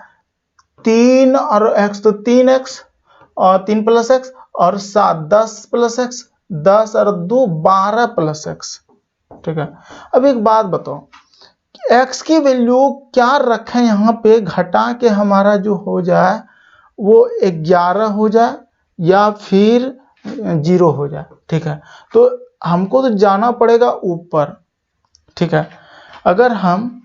3 और x, तो 3x और 3 + x और 7 10 + x, 10 और 2 12 + x। ठीक है, अब एक बात बताओ, x की वैल्यू क्या रखें यहाँ पे, घटा के हमारा जो हो जाए वो 11 हो जाए या फिर 0 हो जाए। ठीक है, तो हमको तो जाना पड़ेगा ऊपर। ठीक है, अगर हम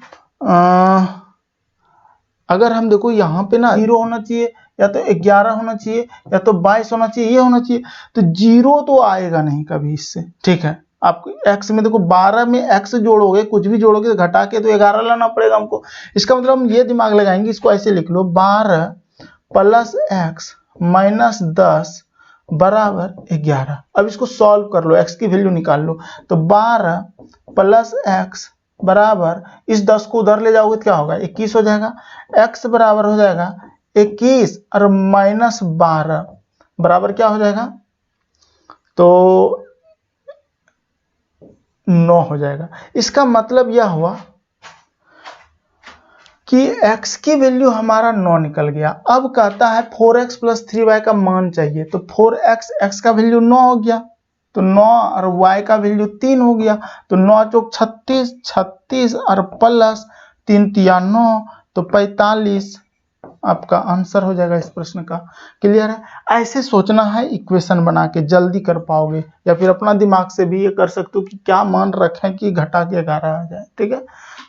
देखो यहाँ पे ना 0 होना चाहिए, या तो 11 होना चाहिए, या तो 22 होना चाहिए, ये होना चाहिए, तो 0 तो आएगा नहीं कभी इससे। ठीक है, आपको x में देखो 12 में x जोड़ोगे, कुछ भी जोड़ोगे तो घटा के तो 11 लाना पड़ेगा हमको। इसका मतलब हम ये दिमाग लगाएंगे, इसको ऐसे लिख लो, 12 + x - 10 बराबर 11। अब इसको सॉल्व कर लो, x की वैल्यू निकाल लो, तो 12 + x बराबर, इस 10 को उधर ले जाओगे तो क्या होगा, 21 हो जाएगा, x बराबर हो जाएगा 21 और -12 बराबर क्या हो जाएगा, तो 9 हो जाएगा। इसका मतलब यह हुआ कि x की वैल्यू हमारा 9 निकल गया। अब कहता है 4x + 3y का मान चाहिए, तो 4x, x का वैल्यू 9 हो गया, तो 9 और y का वैल्यू 3 हो गया, तो 9 चौक 36, 36 और प्लस 3 तिया 9, तो 45 आपका आंसर हो जाएगा इस प्रश्न का। क्लियर है? ऐसे सोचना है, इक्वेशन बना के जल्दी कर पाओगे, या फिर अपना दिमाग से भी ये कर सकते हो कि क्या मान रखें कि घटा के 11 आ जाए। ठीक है,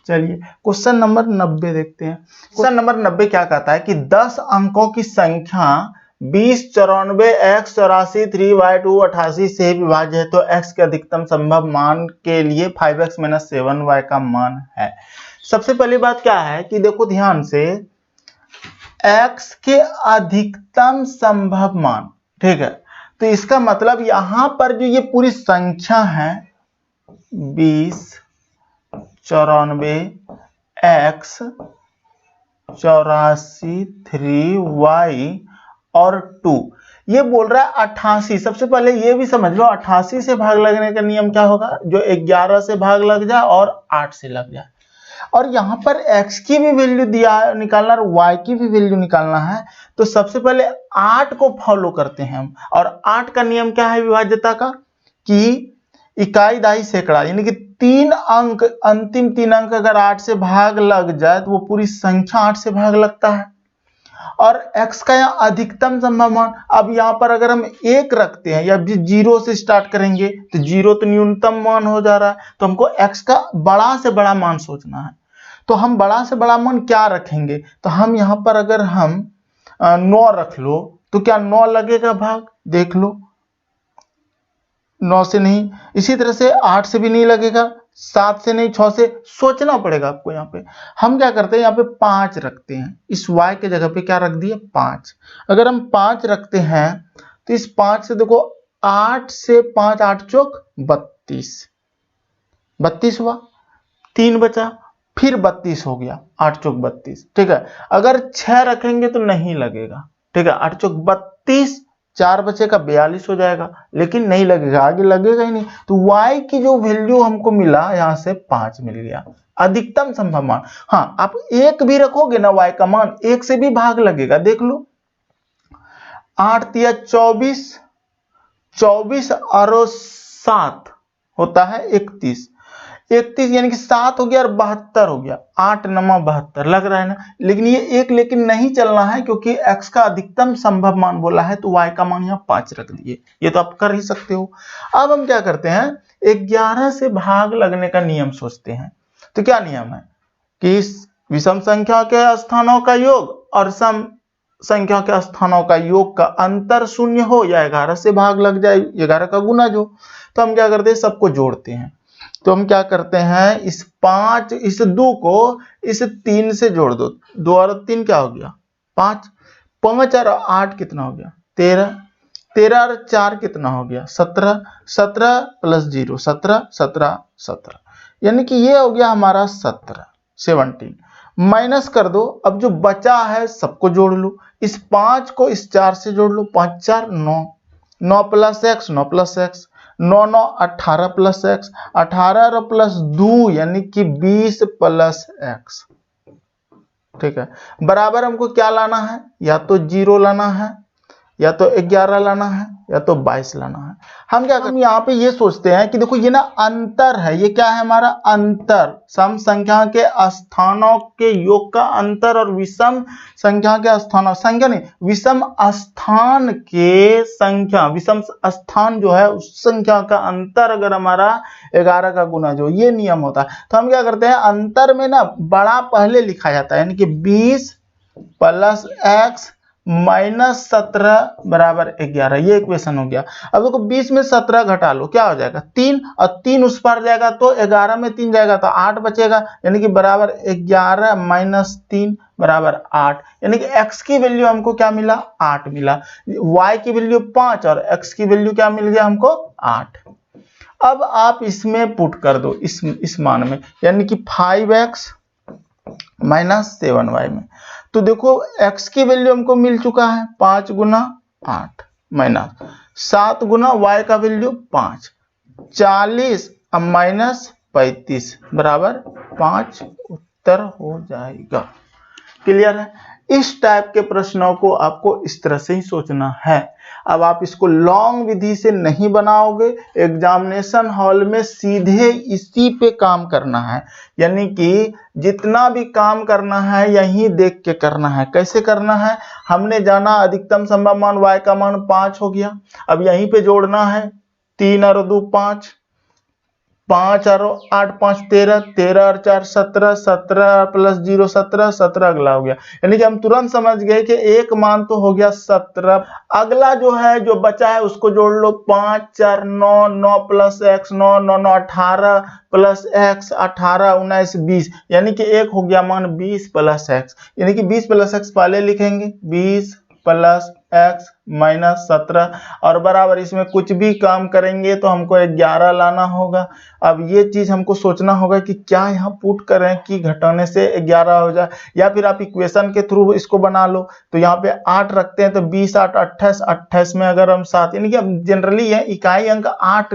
चलिए क्वेश्चन नंबर 90 देखते हैं। क्वेश्चन नंबर 90 क्या कहता है कि 10 अंकों की संख्या 20 94 x 84 3y 2 88 से विभाज्य है, तो x के अधिकतम संभव मान के लिए 5x - 7y का मान है। सबसे पहली बात क्या है कि देखो ध्यान से, x के अधिकतम संभव मान। ठीक है, तो इसका मतलब यहां पर जो ये पूरी संख्या है 20 94 x 84 3y और 2, ये बोल रहा है 88। सबसे पहले ये भी समझ लो, 88 से भाग लगने का नियम क्या होगा, जो 11 से भाग लग जाए और 8 से लग जाए। और यहाँ पर x की भी वैल्यू दिया है निकालना और y की भी वैल्यू निकालना है, तो सबसे पहले 8 को फॉलो करते हैं हम। और 8 का नियम क्या है विभाज्यता का, कि इकाई दहाई सैकड़ा, यानी कि 3 अंक, अंतिम 3 अंक अगर 8 से भाग लग जाए तो वो पूरी संख्या 8 से भाग लगता है। और x का यहाँ अधिकतम संभव मान, अब यहाँ पर अगर हम 1 रखते हैं या 0 से स्टार्ट करेंगे तो 0 तो न्यूनतम मान हो जा रहा है, तो हमको x का बड़ा से बड़ा मान सोचना है। तो हम बड़ा से बड़ा मान क्या रखेंगे, तो हम यहाँ पर अगर हम 9 रख लो, तो क्या 9 लगेगा भाग, देख लो 9 से नहीं, इसी तरह से 8 से भी नहीं लगेगा, 7 से नहीं, 6 से, सोचना पड़ेगा आपको। यहाँ पे हम क्या करते हैं, यहाँ पे 5 रखते हैं, इस y के जगह पे क्या रख दिया 5। अगर हम 5 रखते हैं तो इस 5 से देखो 8 से 5 8 चौक 32, 32 हुआ, 3 बचा, फिर 32 हो गया, 8 चौक 32, ठीक है। अगर 6 रखेंगे तो नहीं लगेगा, ठीक है। 8 चौक 32, 4 बचेगा 42 हो जाएगा, लेकिन नहीं लगेगा, आगे लगेगा ही नहीं। तो y की जो वैल्यू हमको मिला यहां से 5 मिल गया, अधिकतम संभव मान। हाँ, आप 1 भी रखोगे ना, y का मान 1 से भी भाग लगेगा, देख लो। 8 तिया 24, 24 और 7 होता है 31, 31 यानी कि 7 हो गया और 72 हो गया, 8 9 72 लग रहा है ना। लेकिन ये एक लेकिन नहीं चलना है, क्योंकि x का अधिकतम संभव मान बोला है, तो y का मान यहाँ 5 रख दिए, ये तो आप कर ही सकते हो। अब हम क्या करते हैं, 11 से भाग लगने का नियम सोचते हैं। तो क्या नियम है कि विषम संख्या के स्थानों का योग और सम संख्या के स्थानों का योग का अंतर शून्य हो या 11 से भाग लग जाए, 11 का गुना जो। तो हम क्या करते हैं, सबको जोड़ते हैं। तो हम क्या करते हैं, इस 5 इस 2 को इस 3 से जोड़ दो, 2 और 3 क्या हो गया 5, 5 और 8 कितना हो गया 13, 13 और 4 कितना हो गया 17, 17 प्लस 0 17, 17 17, यानी कि ये हो गया हमारा 17 माइनस कर दो। अब जो बचा है सबको जोड़ लो, इस 5 को इस 4 से जोड़ लो, 5 4 9, 9 plus x 9 plus x, 9 9 18 plus x, 18 और प्लस 2 यानी कि 20 प्लस x, ठीक है। बराबर हमको क्या लाना है, या तो 0 लाना है, या तो 11 लाना है, या तो 22 लाना है। हम क्या करें, यहाँ पे ये सोचते हैं कि देखो ये ना अंतर है, ये क्या है हमारा अंतर, सम संख्या के स्थानों के योग का अंतर और विषम संख्या के स्थानों, संख्या नहीं विषम स्थान के संख्या, विषम स्थान जो है उस संख्या का अंतर अगर हमारा 11 का गुना जो, ये नियम होता है। तो हम क्या करते हैं, अंतर में ना बड़ा पहले लिखा जाता है, यानी कि 20 प्लस x माइनस 17 बराबर 11, ये इक्वेशन हो गया। अब देखो 20 में 17 घटा लो, क्या हो जाएगा 3, और 3 उस पर जाएगा तो 11 में 3 जाएगा तो 8 बचेगा, यानी कि बराबर 11 माइनस 3 बराबर 8, यानी कि x की वैल्यू हमको क्या मिला 8 मिला, y की वैल्यू 5 और x की वैल्यू क्या मिल गया हमको 8। अब आप इसमें पुट कर दो इस मान में, यानी कि 5x माइनस 7y में। तो देखो x की वैल्यू हमको मिल चुका है 5 गुना 8 माइनस 7 गुना y का वैल्यू 5, 40 अब माइनस 35 बराबर 5 उत्तर हो जाएगा। क्लियर है। इस टाइप के प्रश्नों को आपको इस तरह से ही सोचना है। अब आप इसको लॉन्ग विधि से नहीं बनाओगे, एग्जामिनेशन हॉल में सीधे इसी पे काम करना है, यानी कि जितना भी काम करना है यही देख के करना है। कैसे करना है, हमने जाना अधिकतम संभव मान y का मान 5 हो गया, अब यहीं पे जोड़ना है 3 और 2 5, 5 और 8 5 13, 13 और 4 17, 17 प्लस 0 17, 17 अगला हो गया, यानी कि हम तुरंत समझ गए कि एक मान तो हो गया 17। अगला जो है जो बचा है उसको जोड़ लो, 5 4 9, 9 प्लस x 9, 9 9 18 प्लस x 18 19 20, यानी कि एक हो गया मान 20 प्लस x, यानी कि 20 प्लस x पहले लिखेंगे 20 प्लस x माइनस 17 और बराबर इसमें कुछ भी काम करेंगे तो हमको 11 लाना होगा। अब ये चीज हमको सोचना होगा कि क्या यहाँ पुट करें कि घटाने से 11 हो जाए, या फिर आप इक्वेशन के थ्रू इसको बना लो। तो यहाँ पे 8 रखते हैं तो 20 8 28, 28 में अगर हम 7, यानी कि अब जनरली है इकाई अंक 8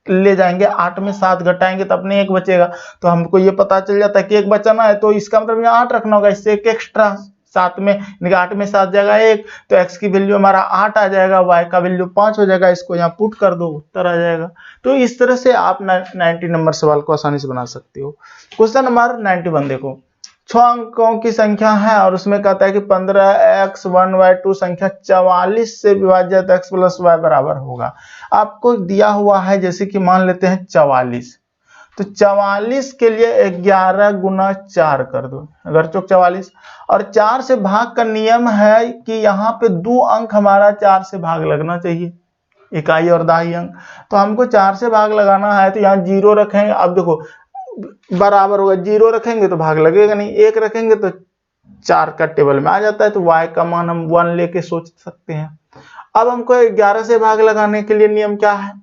ले जाएंगे, 8 में 7 घटाएंगे तो अपने 1 बचेगा। तो हमको ये पता चल जाता है कि 1 बचाना है, तो इसका मतलब यहाँ 8 रखना होगा, इससे 1 एक्स्ट्रा 7 में, 8 में 7 जाएगा 1, तो x की वैल्यू हमारा 8 आ जाएगा, y का वैल्यू 5 हो जाएगा, इसको यहाँ पुट कर दो उत्तर आ जाएगा। तो इस तरह से आप 90 नंबर सवाल को आसानी से बना सकते हो। क्वेश्चन नंबर 91 देखो, 6 अंकों की संख्या है और उसमें कहता है कि 15x1y2 संख्या 44 से विभाजित x प्लस y बराबर होगा। आपको दिया हुआ है जैसे कि मान लेते हैं 44, तो 44 के लिए 11 गुना 4 कर दो, अगर चौक 44, और 4 से भाग का नियम है कि यहाँ पे 2 अंक हमारा 4 से भाग लगना चाहिए, इकाई और दहाई अंक। तो हमको 4 से भाग लगाना है, तो यहाँ 0 रखेंगे। अब देखो बराबर होगा, 0 रखेंगे तो भाग लगेगा नहीं, 1 रखेंगे तो 4 का टेबल में आ जाता है, तो y का मान हम 1 लेके सोच सकते हैं। अब हमको 11 से भाग लगाने के लिए नियम क्या है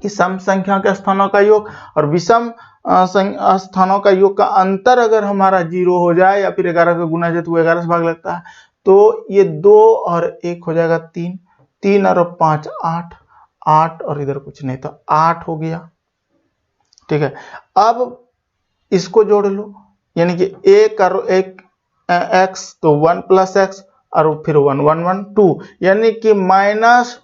कि सम संख्या के स्थानों का योग और विषम स्थानों का योग का अंतर अगर हमारा 0 हो जाए या फिर 11 का गुना जाए तो 11 से भाग लगता है, तो ये 2 और 1 हो जाएगा 3, 3 और 5 8, 8 और इधर कुछ नहीं तो 8 हो गया। ठीक है, अब इसको जोड़ लो, यानी कि 1 और 1 x तो 1 प्लस एक्स और फिर 1 1 1 2, यानी कि -2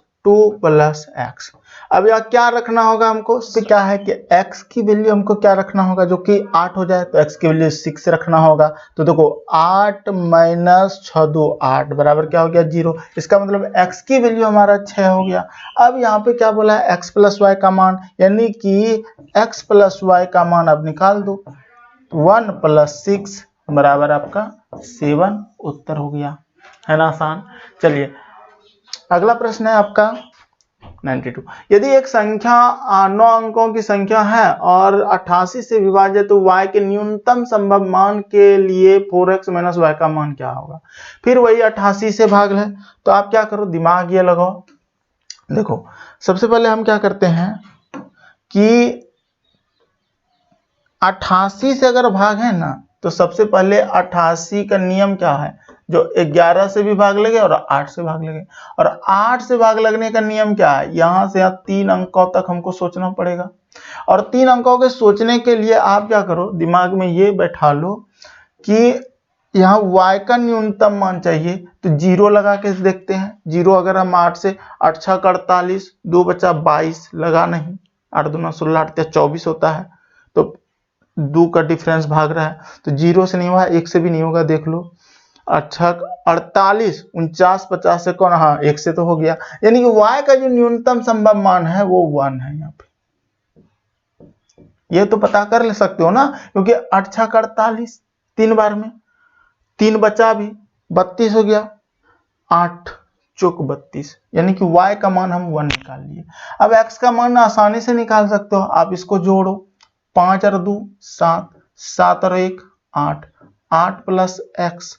प्लस एक्स। अब यह क्या रखना होगा हमको, तो क्या है कि x की वैल्यू हमको क्या रखना होगा, जो कि 8 हो जाए तो x की वैल्यू 6 रखना होगा। तो देखो 8 माइनस 6 2 8 बराबर क्या हो गया 0। इसका मतलब x की वैल्यू हमारा 6 हो गया। अब यहाँ पे क्या बोला है, x प्लस वाई का मान, यानी कि x प्लस वाई का मान आप निकाल दो। 1 प्लस 6 बराबर आपका 7 उत्तर हो गया, है ना आसान। चलिए अगला प्रश्न है आपका 92। यदि एक संख्या 9 अंकों की संख्या है और 88 से विभाजित तो y के न्यूनतम संभव मान के लिए 4x माइनस y का मान क्या होगा। फिर वही 88 से भाग है, तो आप क्या करो, दिमाग ये लगाओ। देखो सबसे पहले हम क्या करते हैं कि 88 से अगर भाग है ना, तो सबसे पहले 88 का नियम क्या है, जो 11 से भी भाग लगे और 8 से भाग लगे। और 8 से भाग लगने का नियम क्या है, यहां से 3 अंकों तक हमको सोचना पड़ेगा। और 3 अंकों के सोचने के लिए आप क्या करो, दिमाग में ये बैठा लो कि यहाँ y का न्यूनतम मान चाहिए, तो 0 लगा के देखते हैं। 0 अगर हम 8 से 8 6 48, 2 बचा 22, लगा नहीं, 8 दूना 16, 8 24 होता है, तो 2 का डिफरेंस भाग रहा है, तो 0 से नहीं हुआ, 1 से भी नहीं होगा, देख लो। 48 49 50 से कौन, हाँ 1 से तो हो गया, यानी कि y का जो न्यूनतम संभव मान है वो 1 है। यहाँ पे ये तो पता कर ले सकते हो ना, क्योंकि 8 6 48 3 बार में 3 बचा भी 32 हो गया, 8 चौक 32, यानी कि y का मान हम 1 निकाल लिए। अब x का मान आसानी से निकाल सकते हो, आप इसको जोड़ो, 5 और 2 7, 7 और 1 8, 8 प्लस x,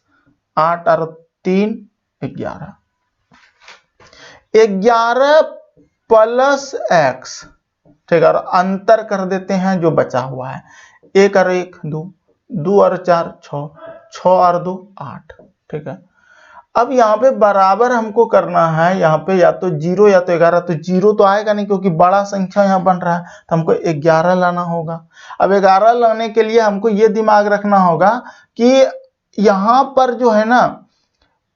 8 और 3 11, 11 प्लस x। ठीक है, और अंतर कर देते हैं जो बचा हुआ है, 1 और 1 2, 2 और 4 6, 6 और 2 8। ठीक है, अब यहाँ पे बराबर हमको करना है, यहाँ पे या तो 0 या तो 11, तो 0 तो आएगा नहीं क्योंकि बड़ा संख्या यहाँ बन रहा है, तो हमको 11 लाना होगा। अब 11 लाने के लिए हमको ये दिमाग रखना होगा कि यहाँ पर जो है ना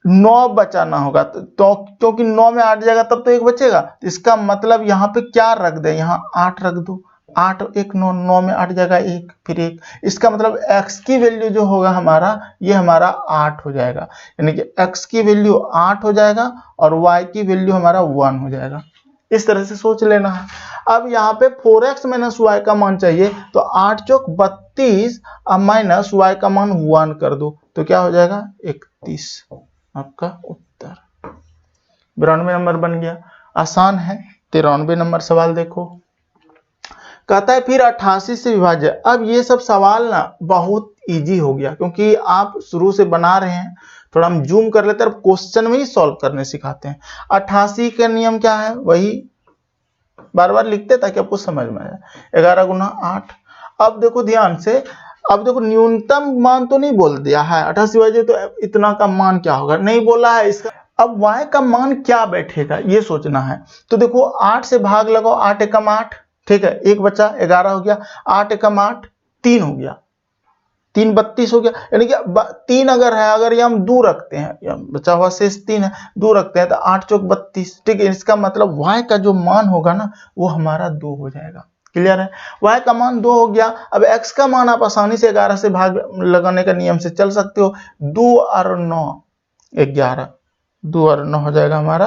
9 बचाना होगा, तो क्योंकि 9 में 8 जाएगा तब तो 1 बचेगा, तो इसका मतलब यहाँ पे क्या रख दे, यहाँ 8 रख दो, 8 1 9, 9 में 8 जाएगा 1 फिर 1, इसका मतलब x की वैल्यू जो होगा हमारा, ये हमारा 8 हो जाएगा, यानी कि x की वैल्यू 8 हो जाएगा और y की वैल्यू हमारा 1 हो जाएगा। इस तरह से सोच लेना है। अब यहाँ पे 4x माइनस y का मान चाहिए, तो 8 चौक 32 माइनस y का मान 1 कर दो, तो क्या हो जाएगा 31, आपका उत्तर 92 नंबर बन गया। आसान है। 93 नंबर सवाल देखो, कहता है फिर 88 से विभाज्य। अब ये सब सवाल ना बहुत इजी हो गया, क्योंकि आप शुरू से बना रहे हैं। थोड़ा हम जूम कर लेते हैं, क्वेश्चन में ही सॉल्व करने सिखाते हैं। 88 का नियम क्या है, वही बार बार लिखते ताकि आपको समझ में आए। 11 गुना 8। अब देखो ध्यान से, अब देखो न्यूनतम मान तो नहीं बोल दिया है, 88 वजह तो इतना का मान क्या होगा नहीं बोला है इसका। अब y का मान क्या बैठेगा ये सोचना है। तो देखो 8 से भाग लगाओ, 8 एकम 8, ठीक है, 1 बचा 11 हो गया, 8 एकम 8 3 हो गया, 3 32 हो गया, यानी कि 3 अगर है, अगर ये हम 2 रखते हैं, बचा हुआ शेष 3 है, 2 रखते हैं तो 8 चौक 32। ठीक है, इसका मतलब y का जो मान होगा ना वो हमारा 2 हो जाएगा। क्लियर है, y का मान 2 हो गया। अब x का मान आप आसानी से 11 से भाग लगाने का नियम से चल सकते हो। 2 और 9 11, 2 और 9 हो जाएगा हमारा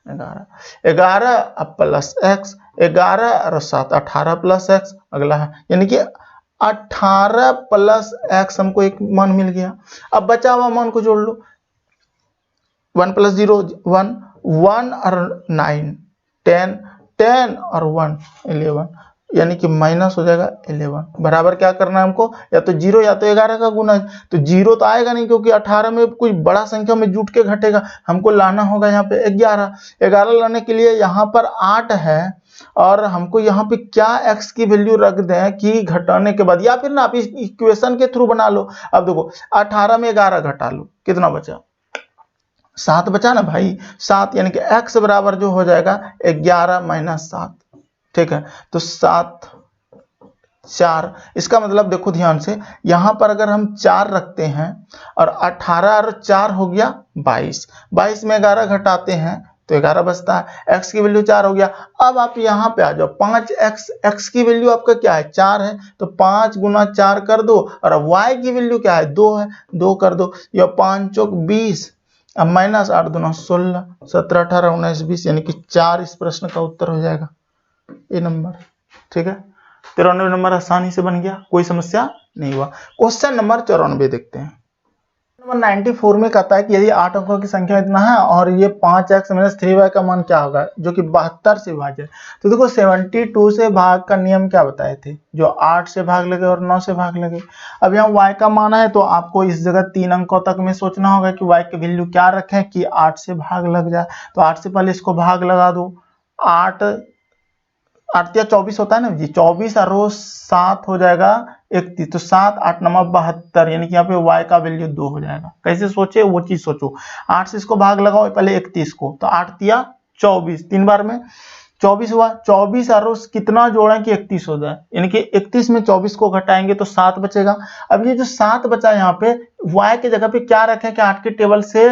11, 11 प्लस x, 11 और 7 18 प्लस x अगला है, यानी कि 18 प्लस x हमको एक मान मिल गया। अब बचा हुआ मान को जोड़ लो, 1 प्लस 0 1, 1 और 9 10, 10 और 1 11, यानी कि माइनस हो जाएगा 11 बराबर क्या करना है हमको, या तो 0 या तो 11 का गुना। तो 0 तो आएगा नहीं क्योंकि 18 में कोई बड़ा संख्या में जुट के घटेगा, हमको लाना होगा यहाँ पे 11 लाने के लिए यहाँ पर 8 है और हमको यहाँ पे क्या x की वैल्यू रख दें कि घटाने के बाद, या फिर ना आप इस इक्वेशन के थ्रू बना लो। अब देखो 18 में 11 घटा लो, कितना बचा, 7 बचा ना भाई, 7 यानी कि x बराबर जो हो जाएगा 11 माइनस 7। ठीक है, तो 7 4, इसका मतलब देखो ध्यान से, यहां पर अगर हम 4 रखते हैं और 18 और 4 हो गया 22, 22 में 11 घटाते हैं तो 11 बचता है, x की वैल्यू 4 हो गया। अब आप यहां पे आ जाओ, 5x, x की वैल्यू आपका क्या है 4 है, तो 5 गुना 4 कर दो, और y की वैल्यू क्या है 2 है, 2 कर दो, या 5 चौक 20, अब माइनस 8 दूना 16, 17 18 19 20, यानी कि 4 इस प्रश्न का उत्तर हो जाएगा, ये नंबर। ठीक है, 93 नंबर आसानी से बन गया, कोई समस्या नहीं हुआ। क्वेश्चन नंबर 94 देखते हैं। नंबर 94 में कहता है कि यदि 8 अंकों की संख्या इतना है और ये 5x - 3y का मान क्या होगा, जो कि 72 से विभाज्य है। तो देखो 72 से भाग का नियम क्या बताए थे, जो 8 से भाग लगे और 9 से भाग लगे। अब यहाँ y का मान है तो आपको इस जगह 3 अंकों तक में सोचना होगा कि y की वैल्यू क्या रखें कि 8 से भाग लग जाए। तो 8 से पहले इसको भाग लगा दो, 8 या 24 होता है ना जी, 24 और 7 हो जाएगा 31, तो 7 8 9 72, यानी कि यहाँ पे y का वैल्यू 2 हो जाएगा। कैसे सोचे वो चीज सोचो, 8 से इसको भाग लगाओ पहले 31 को, तो 8 तिया 24, 3 बार में 24 हुआ, 24 और कितना जोड़े कि 31 हो जाए, यानी कि 31 में 24 को घटाएंगे तो 7 बचेगा। अब ये जो 7 बचा यहाँ पे y के जगह पे क्या रखें कि 8 के टेबल से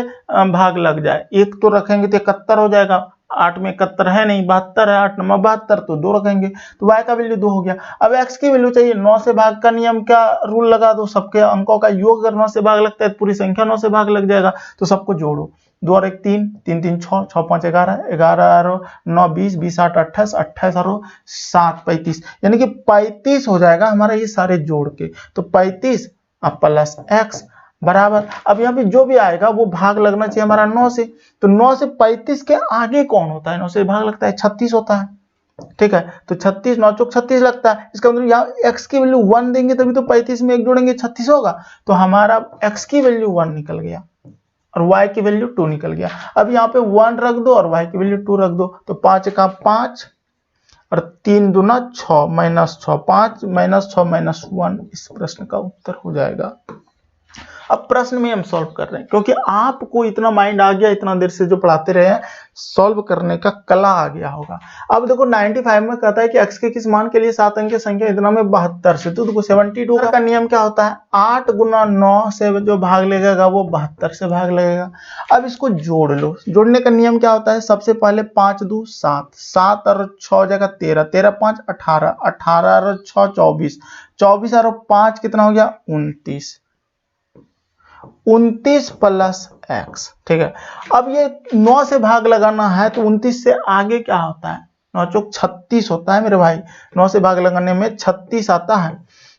भाग लग जाए, एक तो रखेंगे तो 71 हो जाएगा, 8 में 71 है नहीं, 72 है, 8 9 72, तो 2 रखेंगे तो y का वैल्यू 2 हो गया। अब x की वैल्यू चाहिए, 9 से भाग का नियम का रूल लगा दो, सबके अंकों का योग अगर 9 से भाग लगता है पूरी संख्या 9 से भाग लग जाएगा, तो सबको जोड़ो, 2 और 1 3, 3 3 6, 6 5 11, 11 और 9 20, 20 8 28, 28 और 7 35, यानी कि 35 हो जाएगा हमारा ये सारे जोड़ के। तो 35 अब प्लस x बराबर, अब यहाँ पे जो भी आएगा वो भाग लगना चाहिए हमारा 9 से, तो 9 से 35 के आगे कौन होता है, 9 से भाग लगता है 36 होता है। ठीक है, तो 36 9 चौक 36 लगता है, इसका मतलब यहाँ x की वैल्यू 1 देंगे तभी तो 35 में 1 जोड़ेंगे 36 होगा, तो हमारा x की वैल्यू 1 निकल गया और y की वैल्यू 2 निकल गया। अब यहाँ पे 1 रख दो और y की वैल्यू 2 रख दो, तो 5 का 5 और 3 दूना 6 माइनस 6, 5 माइनस 6 माइनस 1 इस प्रश्न का उत्तर हो जाएगा। अब प्रश्न में हम सॉल्व कर रहे हैं क्योंकि आपको इतना माइंड आ गया, इतना देर से जो पढ़ाते रहे हैं, सॉल्व करने का कला आ गया होगा। अब देखो 95 में कहता है कि x के किस मान के लिए 7 अंक की संख्या इतना में 72 से, तो देखो 72 का नियम क्या होता है, 8 गुना 9 से जो भाग लगेगा वो 72 से भाग लगेगा। अब इसको जोड़ लो, जोड़ने का नियम क्या होता है, सबसे पहले 5 2 7, 7 और 6 जगह 13, 13 5 18, 18 और 6 24, 24 और 5 कितना हो गया 29, 29 प्लस x। ठीक है, अब ये 9 से भाग लगाना है तो 29 से आगे क्या होता है, 9 चौक 36 होता है मेरे भाई, 9 से भाग लगाने में 36 आता है,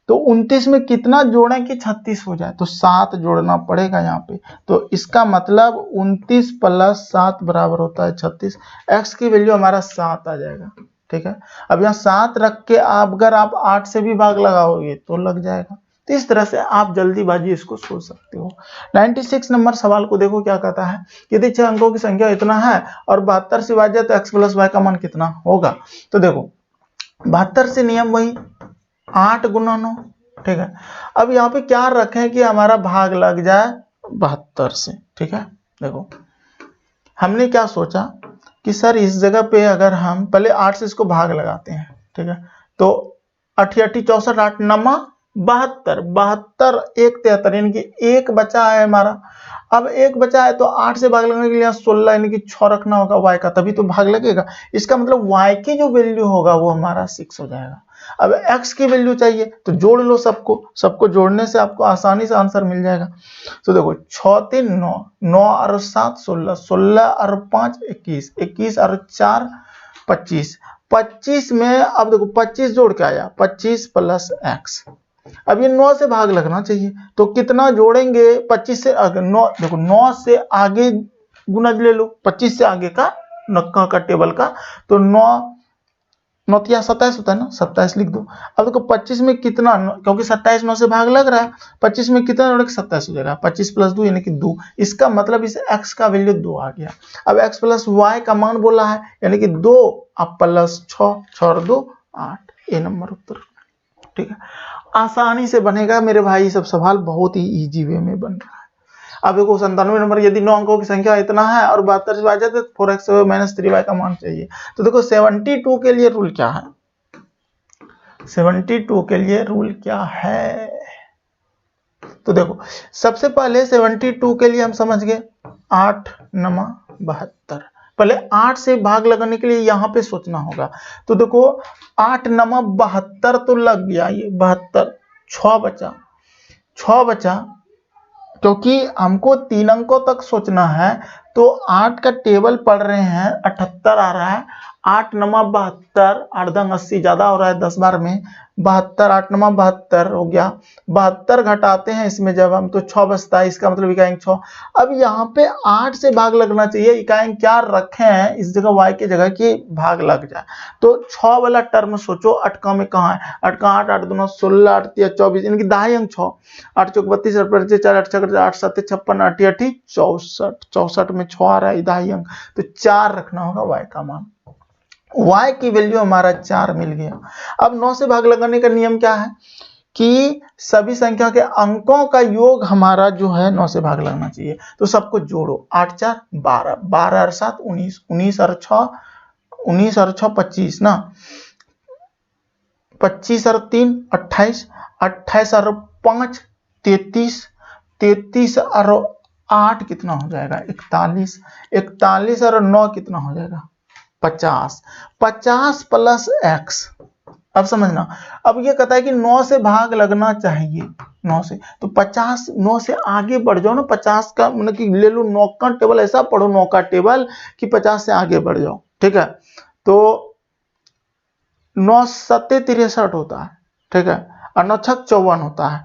तो 29 में कितना जोड़ें कि 36 हो जाए, तो 7 जोड़ना पड़ेगा यहाँ पे, तो इसका मतलब 29 प्लस 7 बराबर होता है 36, x की वैल्यू हमारा 7 आ जाएगा। ठीक है, अब यहाँ 7 रख के अगर आप 8 से भी भाग लगाओगे तो लग जाएगा, तो इस तरह से आप जल्दीबाजी इसको सोच सकते हो। 96 नंबर सवाल को देखो क्या कहता है, यदि 6 अंकों की संख्या इतना है और 72 से विभाज्य तो x प्लस y का मान कितना होगा। तो देखो 72 से नियम वही 8 गुना 9। ठीक है, अब यहाँ पे क्या रखें कि हमारा भाग लग जाए 72 से। ठीक है, देखो हमने क्या सोचा कि सर इस जगह पे अगर हम पहले 8 से इसको भाग लगाते हैं, ठीक है, तो 8 64 8 9 72, 72 1 73, यानी कि एक बचा है हमारा। अब एक बचा है तो 8 से भाग लगने के लिए 16 यानी कि 6 रखना होगा y का, तभी तो भाग लगेगा। इसका मतलब y की जो वैल्यू होगा वो हमारा 6 हो जाएगा। अब x की वैल्यू चाहिए तो जोड़ लो सबको जोड़ने से आपको आसानी से आंसर मिल जाएगा। तो देखो 6 3 9, 9 और 7 16, 16 और 5 21, 21 और 4 25, 25 में अब देखो 25 जोड़ के आया 25 प्लस x। अब ये 9 से भाग लगना चाहिए तो कितना जोड़ेंगे, 25 से अगर 9 देखो 9 से आगे गुना ले लो, 25 से आगे का नक्का का टेबल का, तो 9 9 27 होता है ना, 27 लिख दो। अब देखो 25 में कितना, क्योंकि 27 9 से भाग लग रहा है, 25 में कितना जोड़े 27 हो जाएगा, 25 प्लस 2 यानी कि 2। इसका मतलब इस x का वैल्यू 2 आ गया। अब x प्लस y का मान बोला है यानी कि 2 अब प्लस 6, 6 और 2 8, ए नंबर उत्तर। ठीक है, आसानी से बनेगा मेरे भाई, सब सवाल बहुत ही इजी वे में बन रहा है। अब देखो 97 नंबर, यदि 9 अंकों की संख्या इतना है और 72 से भाज्य तो 4x - 3y का मान चाहिए। तो देखो 72 के लिए रूल क्या है, 72 के लिए रूल क्या है, तो देखो सबसे पहले 72 के लिए हम समझ गए 8 9 72। पहले 8 से भाग लगाने के लिए यहाँ पे सोचना होगा। तो देखो 8 9 72 तो लग गया, ये 72, 6 बचा, 6 बचा, क्योंकि हमको 3 अंकों तक सोचना है। तो 8 का टेबल पढ़ रहे हैं 78 आ रहा है, 8 9 72, 8 दंग 80 ज्यादा हो रहा है 10 बार में, 72 8 9 72 हो गया। 72 घटाते हैं इसमें जब हम, तो 6 बचता है, इसका मतलब इकाई अंक 6। अब यहाँ पे 8 से भाग लगना चाहिए, इकाई अंक क्या रखे हैं इस जगह y की जगह की भाग लग जाए। तो 6 वाला टर्म सोचो, 8 का में कहाँ है, 8 का 8 8 2 16 8 3 24, इनकी दहाई अंक 6, 8 चौक 32 8 5 4 8 6 8 7 56 8 8 64, 64 में 6 आ रहा है दहाई अंक, तो 4 रखना होगा y का मान। y की वैल्यू हमारा 4 मिल गया। अब 9 से भाग लगाने का नियम क्या है कि सभी संख्या के अंकों का योग हमारा जो है 9 से भाग लगना चाहिए। तो सबको जोड़ो, 8 4 12, 12 और 7 19, 19 और 6 19 और 6 25 ना, 25 और 3 28, 28 और 5 33, 33 और 8 कितना हो जाएगा 41, 41 और 9 कितना हो जाएगा 50, 50 प्लस x। अब समझना, अब ये कहता है कि 9 से भाग लगना चाहिए, 9 से, तो 50 9 से आगे बढ़ जाओ ना, 50 का मतलब कि ले लो 9 का टेबल, ऐसा पढ़ो 9 का टेबल कि 50 से आगे बढ़ जाओ। ठीक है, तो 9 7 63 होता है, ठीक है, और 9 6 54 होता है,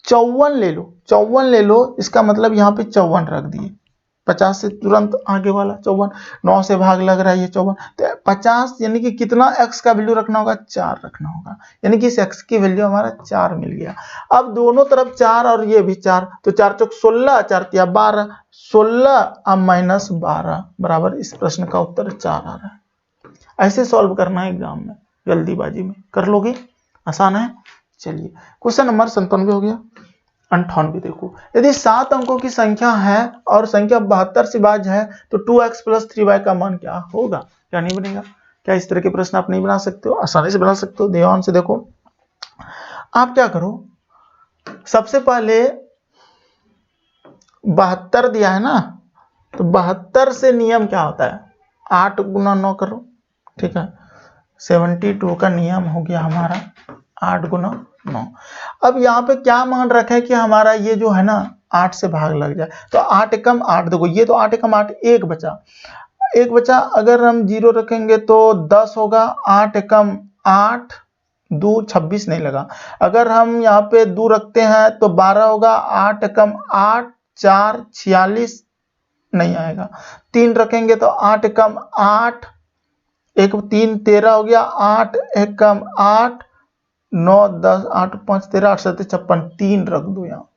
54 ले लो, 54 ले लो, इसका मतलब यहाँ पे 54 रख दिए, 50 से तुरंत आगे वाला 54, 9 से भाग लग रहा है ये 54, तो 50 यानी कि कितना x का वैल्यू रखना होगा 4 रखना होगा, यानी कि इस x की वैल्यू हमारा 4 मिल गया। अब दोनों तरफ 4 और ये भी 4, तो 4 चौक 16 4 तिया 12, 16 अब -12 बराबर इस प्रश्न का उत्तर 4 आ रहा है। ऐसे सॉल्व करना है एग्जाम में, जल्दीबाजी में कर लोगे, आसान है। चलिए क्वेश्चन नंबर 97 हो गया। 98 देखो, यदि 7 अंकों की संख्या है और संख्या 72 से भाज्य है तो 2x + 3y का मान क्या होगा, क्या नहीं बनेगा? क्या इस तरह के प्रश्न आप नहीं बना सकते हो? आसानी से बना सकते हो। ध्यान से देखो, आप क्या करो, सबसे पहले 72 दिया है ना, तो 72 से नियम क्या होता है 8 × 9 करो, ठीक है, 72 का नियम हो गया हमारा 8 × 9। अब यहाँ पे क्या मान रखा है कि हमारा ये जो है ना 8 से भाग लग जाए, तो 8 एकम 8, देखो ये तो 8 एकम 8, एक बचा, अगर हम 0 रखेंगे तो 10 होगा, 8 एकम 8 2 26 नहीं लगा, अगर हम यहाँ पे 2 रखते हैं तो 12 होगा, 8 एकम 8 4 46 नहीं आएगा, 3 रखेंगे तो 8 एकम 8 1 3 13 हो गया, 8 एकम 8 9 10 8 5 13 8 7 56, 3 रख दो यहाँ।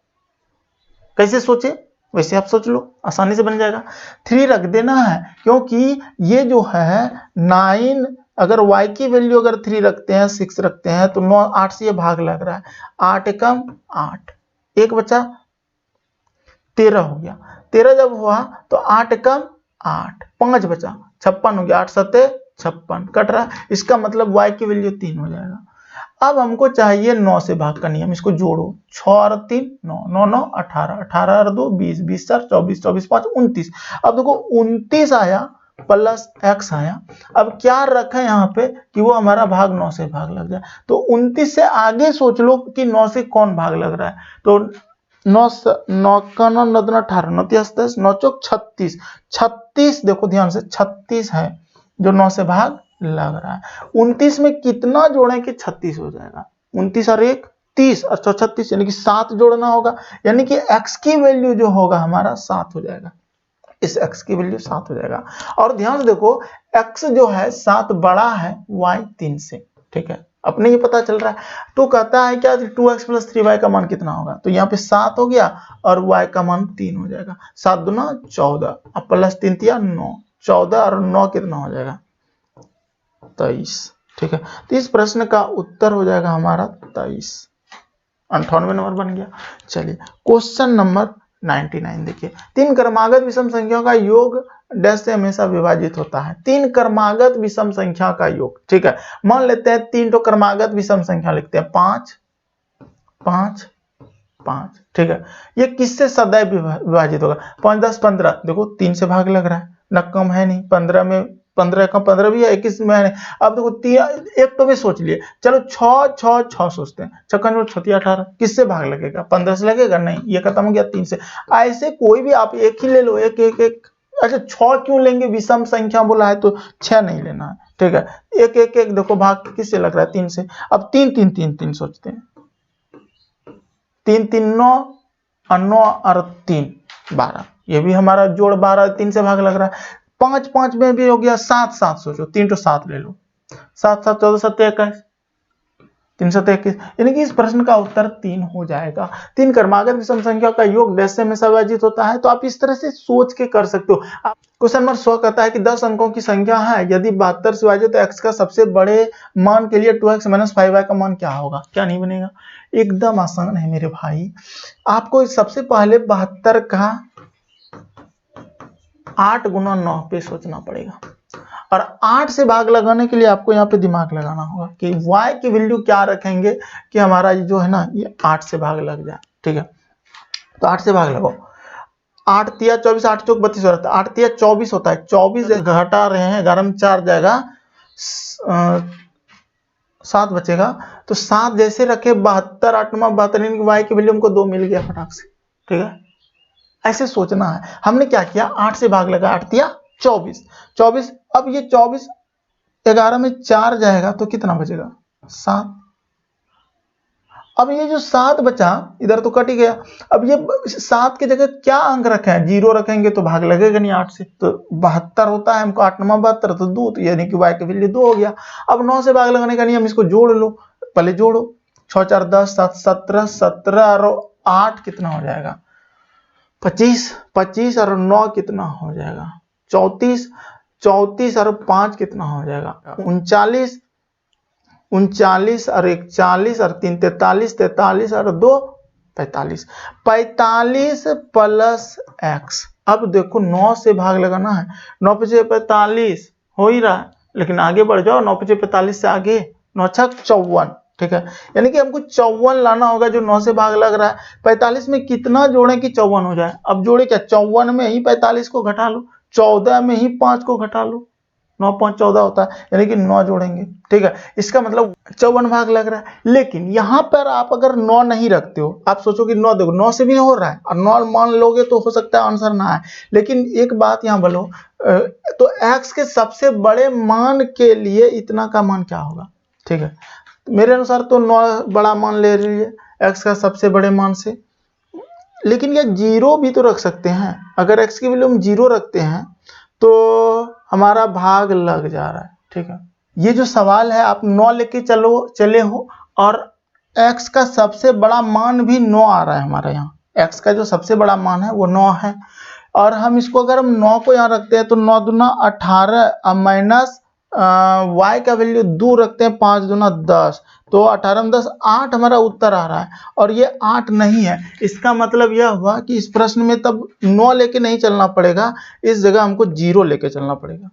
कैसे सोचे वैसे आप सोच लो, आसानी से बन जाएगा। 3 रख देना है, क्योंकि ये जो है 9, अगर y की वैल्यू अगर 3 रखते हैं 6 रखते हैं तो 9 8 से ये भाग लग रहा है, 8 एकम 8, एक बचा 13 हो गया, 13 जब हुआ तो 8 एकम 8 5 बचा 56 हो गया, 8 7 56 कट रहा है, इसका मतलब y की वैल्यू 3 हो जाएगा। अब हमको चाहिए 9 से भाग का नियम, इसको जोड़ो, 6 और 3 9 9 9 18, 18 और 2 20, 20 4 24, 24 5 29। अब देखो 29 आया प्लस x आया। अब क्या रखा है यहाँ पे कि वो हमारा भाग 9 से भाग लग जाए, तो 29 से आगे सोच लो कि 9 से कौन भाग लग रहा है, तो 9 9 का 9 9 18 9 10 9 चौक 36, 36 देखो ध्यान से 36 है जो 9 से भाग लग रहा है। 29 में कितना जोड़ें कि 36 हो जाएगा, 29 और 1 30 और 36 यानी कि 7 जोड़ना होगा, यानी कि x की वैल्यू जो होगा हमारा 7 हो जाएगा। इस x की वैल्यू 7 हो जाएगा। और ध्यान से देखो x जो है 7 बड़ा है y 3 से, ठीक है, अपने ही पता चल रहा है। तो कहता है क्या 2x + 3y का मान कितना होगा, तो यहाँ पे 7 हो गया और y का मान 3 हो जाएगा। 7 दूना 14 अब प्लस 3 तिया 9, 14 और 9 कितना हो जाएगा 23, ठीक है। तो इस प्रश्न का उत्तर हो जाएगा हमारा 23, 98 नंबर बन गया। चलिए क्वेश्चन नंबर 99 देखिए, 3 क्रमागत विषम संख्याओं का योग डैश से हमेशा विभाजित होता है। 3 क्रमागत विषम संख्या का योग, ठीक है। मान लेते हैं 3 तो क्रमागत विषम संख्या लिखते हैं 5 5 5, ठीक है। ये किससे सदैव विभाजित होगा, 5 10 15, देखो 3 से भाग लग रहा है ना, कम है नहीं, 15 में 15 का 15 भी है, 21 में है। अब देखो एक तो भी सोच लिए, चलो 6 6 6 सोचते हैं, 6 6 18, किससे भाग लगेगा, 15 से लगेगा नहीं, ये खत्म हो गया 3 से। ऐसे कोई भी आप एक ही ले लो, एक एक एक, अच्छा 6 क्यों लेंगे, विषम संख्या बोला है तो 6 नहीं लेना है, ठीक है। एक एक एक देखो भाग किससे लग रहा है, 3 से। अब 3 3 3 3 सोचते हैं, 3 3 9 और 9 और 3 12, ये भी हमारा जोड़ 12 3 से भाग लग रहा है। 5 5 में भी हो गया, 7 7 सोचो, 3 तो 7 ले लो, 7 7 14 7 21, 3 7 21, यानी कि इस प्रश्न का उत्तर 3 हो जाएगा। 3 क्रमागत विषम संख्या का योग डैश से हमेशा विभाजित होता है, तो आप इस तरह से सोच के कर सकते हो। क्वेश्चन नंबर 100 कहता है कि 10 अंकों की संख्या है, यदि 72 से विभाजित तो x का सबसे बड़े मान के लिए 2x - 5y का मान क्या होगा। क्या नहीं बनेगा, एकदम आसान है मेरे भाई। आपको सबसे पहले 72 का 8 गुना 9 पे सोचना पड़ेगा, और 8 से भाग लगाने के लिए आपको यहाँ पे दिमाग लगाना होगा कि y की वैल्यू क्या रखेंगे कि हमारा जो है ना ये 8 से भाग लग जाए, ठीक है। तो 8 से भाग लगाओ, 8 तिया 24, 8 चौक 32 होता है, 8 तिया 24 होता है, 24 घटा रहे हैं, 11 में 4 जाएगा 7 बचेगा, तो 7 जैसे रखे 72 8 72, y की वैल्यू हमको 2 मिल गया फटाक से, ठीक है। ऐसे सोचना है। हमने क्या किया, 8 से भाग लगा, 8 तिया 24 24, अब ये 24 11 में 4 जाएगा तो कितना बचेगा 7। अब ये जो 7 बचा इधर तो कट ही गया, अब ये 7 की जगह क्या अंक रखे हैं, 0 रखेंगे तो भाग लगेगा नहीं 8 से, तो 72 होता है हमको, 8 9 72 तो 2, तो यानी कि y की वैल्यू 2 हो गया। अब 9 से भाग लगाने का नियम, इसको जोड़ लो, पहले जोड़ो, 6 4 10 7 17 17 और 8 कितना हो जाएगा 25 25 और 9 कितना हो जाएगा 34 34 और 5 कितना हो जाएगा 39 39 और 1 40 और 3 43 43 और 2 45 45 प्लस x। अब देखो 9 से भाग लगाना है, 9 × 5 = 45 हो ही रहा है, लेकिन आगे बढ़ जाओ, 9 × 5 = 45 से आगे 9 × 6 = 54, ठीक है। यानी कि हमको 54 लाना होगा जो 9 से भाग लग रहा है। 45 में कितना जोड़ें कि 54 हो जाए, अब जोड़े क्या, 54 में ही 45 को घटा लो, 14 में ही 5 को घटा लो, 9 5 14 होता है, यानी कि 9 जोड़ेंगे, ठीक है। इसका मतलब 54 भाग लग रहा है। लेकिन यहाँ पर आप अगर 9 नहीं रखते हो, आप सोचो कि 9 देखो 9 से भी हो रहा है और 9 मान लोगे तो हो सकता है आंसर ना आए। लेकिन एक बात यहाँ बोलो, तो x के सबसे बड़े मान के लिए इतना का मान क्या होगा, ठीक है। मेरे अनुसार तो 9 बड़ा मान ले रही है x का सबसे बड़े मान से, लेकिन ये 0 भी तो रख सकते हैं। अगर x की वैल्यू हम 0 रखते हैं तो हमारा भाग लग जा रहा है, ठीक है। ये जो सवाल है आप 9 लेके चले हो और x का सबसे बड़ा मान भी 9 आ रहा है हमारे यहाँ, x का जो सबसे बड़ा मान है वो 9 है, और हम इसको अगर हम 9 को यहाँ रखते हैं तो 9 दूना 18 माइनस y का वैल्यू 2 रखते हैं, 5 दूना 10, तो 18 में 10 8 हमारा उत्तर आ रहा है, और ये 8 नहीं है। इसका मतलब यह हुआ कि इस प्रश्न में तब 9 लेके नहीं चलना पड़ेगा, इस जगह हमको 0 लेके चलना पड़ेगा,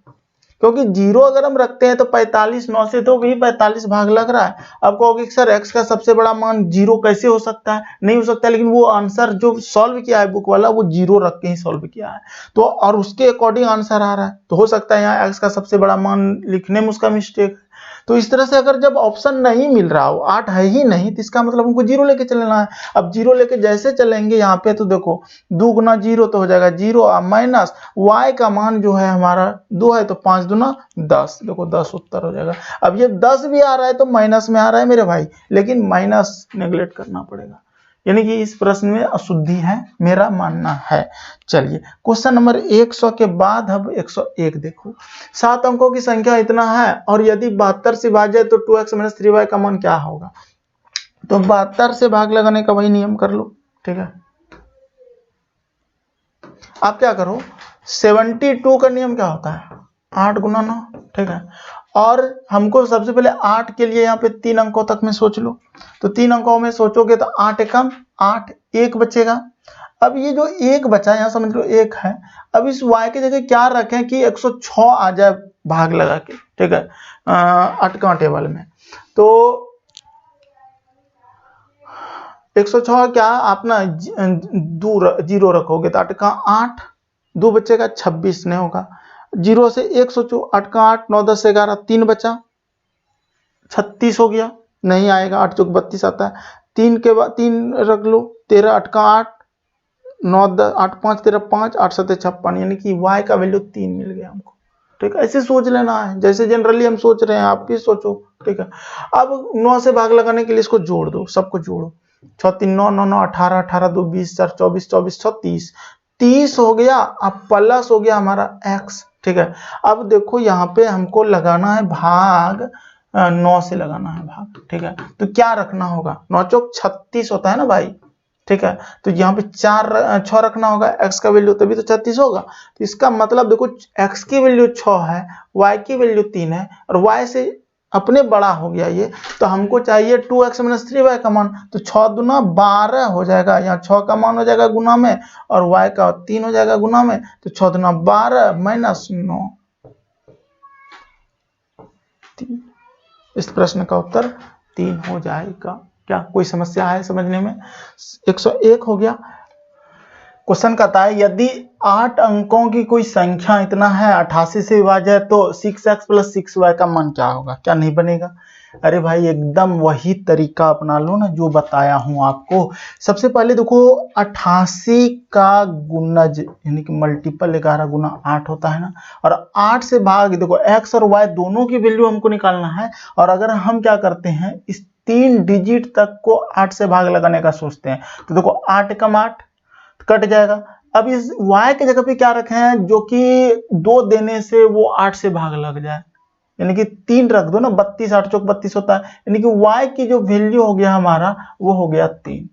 क्योंकि 0 अगर हम रखते हैं तो 45 9 से तो भी 45 भाग लग रहा है। अब कहोगे सर x का सबसे बड़ा मान 0 कैसे हो सकता है, नहीं हो सकता, लेकिन वो आंसर जो सॉल्व किया है बुक वाला वो 0 रख के ही सॉल्व किया है, तो और उसके अकॉर्डिंग आंसर आ रहा है, तो हो सकता है यहाँ x का सबसे बड़ा मान लिखने में उसका मिस्टेक। तो इस तरह से अगर जब ऑप्शन नहीं मिल रहा हो, 8 है ही नहीं, तो इसका मतलब हमको 0 लेके चलना है। अब 0 लेके जैसे चलेंगे यहाँ पे तो देखो 2 गुना 0 तो हो जाएगा 0, माइनस y का मान जो है हमारा 2 है तो 5 दूना 10, देखो 10 उत्तर हो जाएगा। अब ये 10 भी आ रहा है तो माइनस में आ रहा है मेरे भाई, लेकिन माइनस नेगलेक्ट करना पड़ेगा, यानी कि इस प्रश्न में अशुद्धि है, मेरा मानना है। चलिए क्वेश्चन नंबर 100 के बाद अब 101 देखो। 7 अंकों की संख्या इतना है और यदि 72 से भाज्य है तो 2x - 3y का मान क्या होगा। तो 72 से भाग लगाने का वही नियम कर लो, ठीक है। आप क्या करो, 72 का नियम क्या होता है, 8 गुना 9, ठीक है। और हमको सबसे पहले 8 के लिए यहाँ पे 3 अंकों तक में सोच लो। तो 3 अंकों में सोचोगे तो 8 एकम 8, 1 बचेगा। अब ये जो 1 बचा यहाँ समझ लो 1 है। अब इस y की जगह क्या रखें कि 106 आ जाए भाग लगा के, ठीक है, अटका टेबल में। तो 106 क्या आप ना दूर 0 रखोगे तो अटका 8, 2 बचेगा 26 नहीं होगा। 0 से 1 सोचो, अटका 8, 9 10 11, 3 बचा 36 हो गया, नहीं आएगा, 8 चौक 32 आता है। 3 के बाद 3 रख लो, 13 अटका 8, 9 10 8 5 13 5, 8 7 56, यानी कि y का वैल्यू 3 मिल गया हमको, ठीक है। ऐसे सोच लेना है जैसे जनरली हम सोच रहे हैं, आप भी सोचो, ठीक है। अब 9 से भाग लगाने के लिए इसको जोड़ दो, सबको जोड़ो, 6 3 9 9 9 18 18 2 20 4 24 24 36 30 हो गया। अब प्लस हो गया हमारा x, ठीक है। अब देखो यहाँ पे हमको लगाना है भाग 9 से लगाना है भाग, ठीक है। तो क्या रखना होगा, 9 चौक 36 होता है ना भाई, ठीक है। तो यहाँ पे 6 रखना होगा, x का वैल्यू तभी तो 36 होगा। तो इसका मतलब देखो x की वैल्यू 6 है, y की वैल्यू 3 है और y से अपने बड़ा हो गया ये, तो हमको चाहिए 2x - 3y का मान। तो 6 दूना 12 हो जाएगा, यहाँ 6 का मान हो जाएगा गुना में और y का 3 हो जाएगा गुना में। तो 6 दूना 12 माइनस 9, 3। इस प्रश्न का उत्तर 3 हो जाएगा। क्या कोई समस्या है समझने में। 101 हो गया। क्वेश्चन कहता है यदि 8 अंकों की कोई संख्या इतना है 88 से विभाज्य है तो 6x + 6y का मान क्या होगा। क्या नहीं बनेगा। अरे भाई एकदम वही तरीका अपना लो ना जो बताया हूं आपको। सबसे पहले देखो 88 का गुणज यानी कि मल्टीपल 11 गुना 8 होता है ना, और 8 से भाग, देखो x और y दोनों की वैल्यू हमको निकालना है। और अगर हम क्या करते हैं इस 3 डिजिट तक को 8 से भाग लगाने का सोचते हैं तो देखो 8 एकम 8 कट जाएगा। अब इस y के जगह पे क्या रखे हैं जो कि 2 देने से वो 8 से भाग लग जाए, यानी कि 3 रख दो ना, 32 8 चौक 32 होता है, यानी कि y की जो वैल्यू हो गया हमारा वो हो गया 3।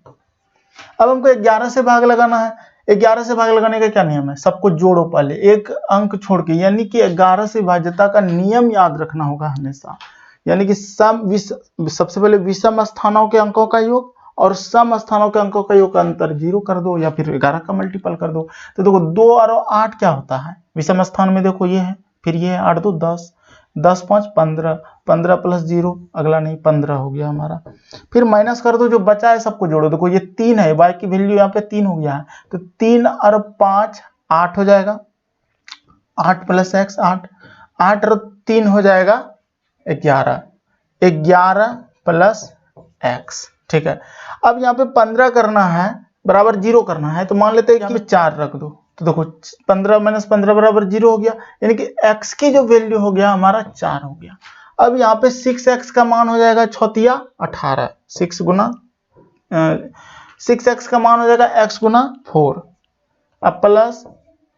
अब हमको 11 से भाग लगाना है। 11 से भाग लगाने का क्या नियम है, सबको जोड़ो पहले एक अंक छोड़ के, यानी कि 11 से भाज्यता का नियम याद रखना होगा हमेशा। यानी कि सबसे पहले विषम स्थानों के अंकों का योग और सम स्थानों के अंकों का योग का अंतर 0 कर दो या फिर 11 का मल्टीपल कर दो। तो देखो 2 और 8 क्या होता है विषम स्थान में, देखो ये है, फिर ये है 8 2 10, 10 5 15, 15 + 0 अगला नहीं 15 हो गया हमारा। फिर माइनस कर दो, जो बचा है सबको जोड़ो। देखो ये 3 है, y की वैल्यू यहाँ पे 3 हो गया है, तो 3 और 5 8 हो जाएगा, 8 + x 8, 8 और 3 हो जाएगा 11, 11 + x, ठीक है। अब यहाँ पे 15 करना है बराबर 0 करना है, तो मान लेते हैं कि 4 रख दो। तो देखो 15 - 15 बराबर 0 हो गया, यानी कि x की जो वैल्यू हो गया हमारा 4 हो गया। अब यहाँ पे 6x का मान हो जाएगा 6 × 18, 6 गुना 6x का मान हो जाएगा x गुना 4, अब प्लस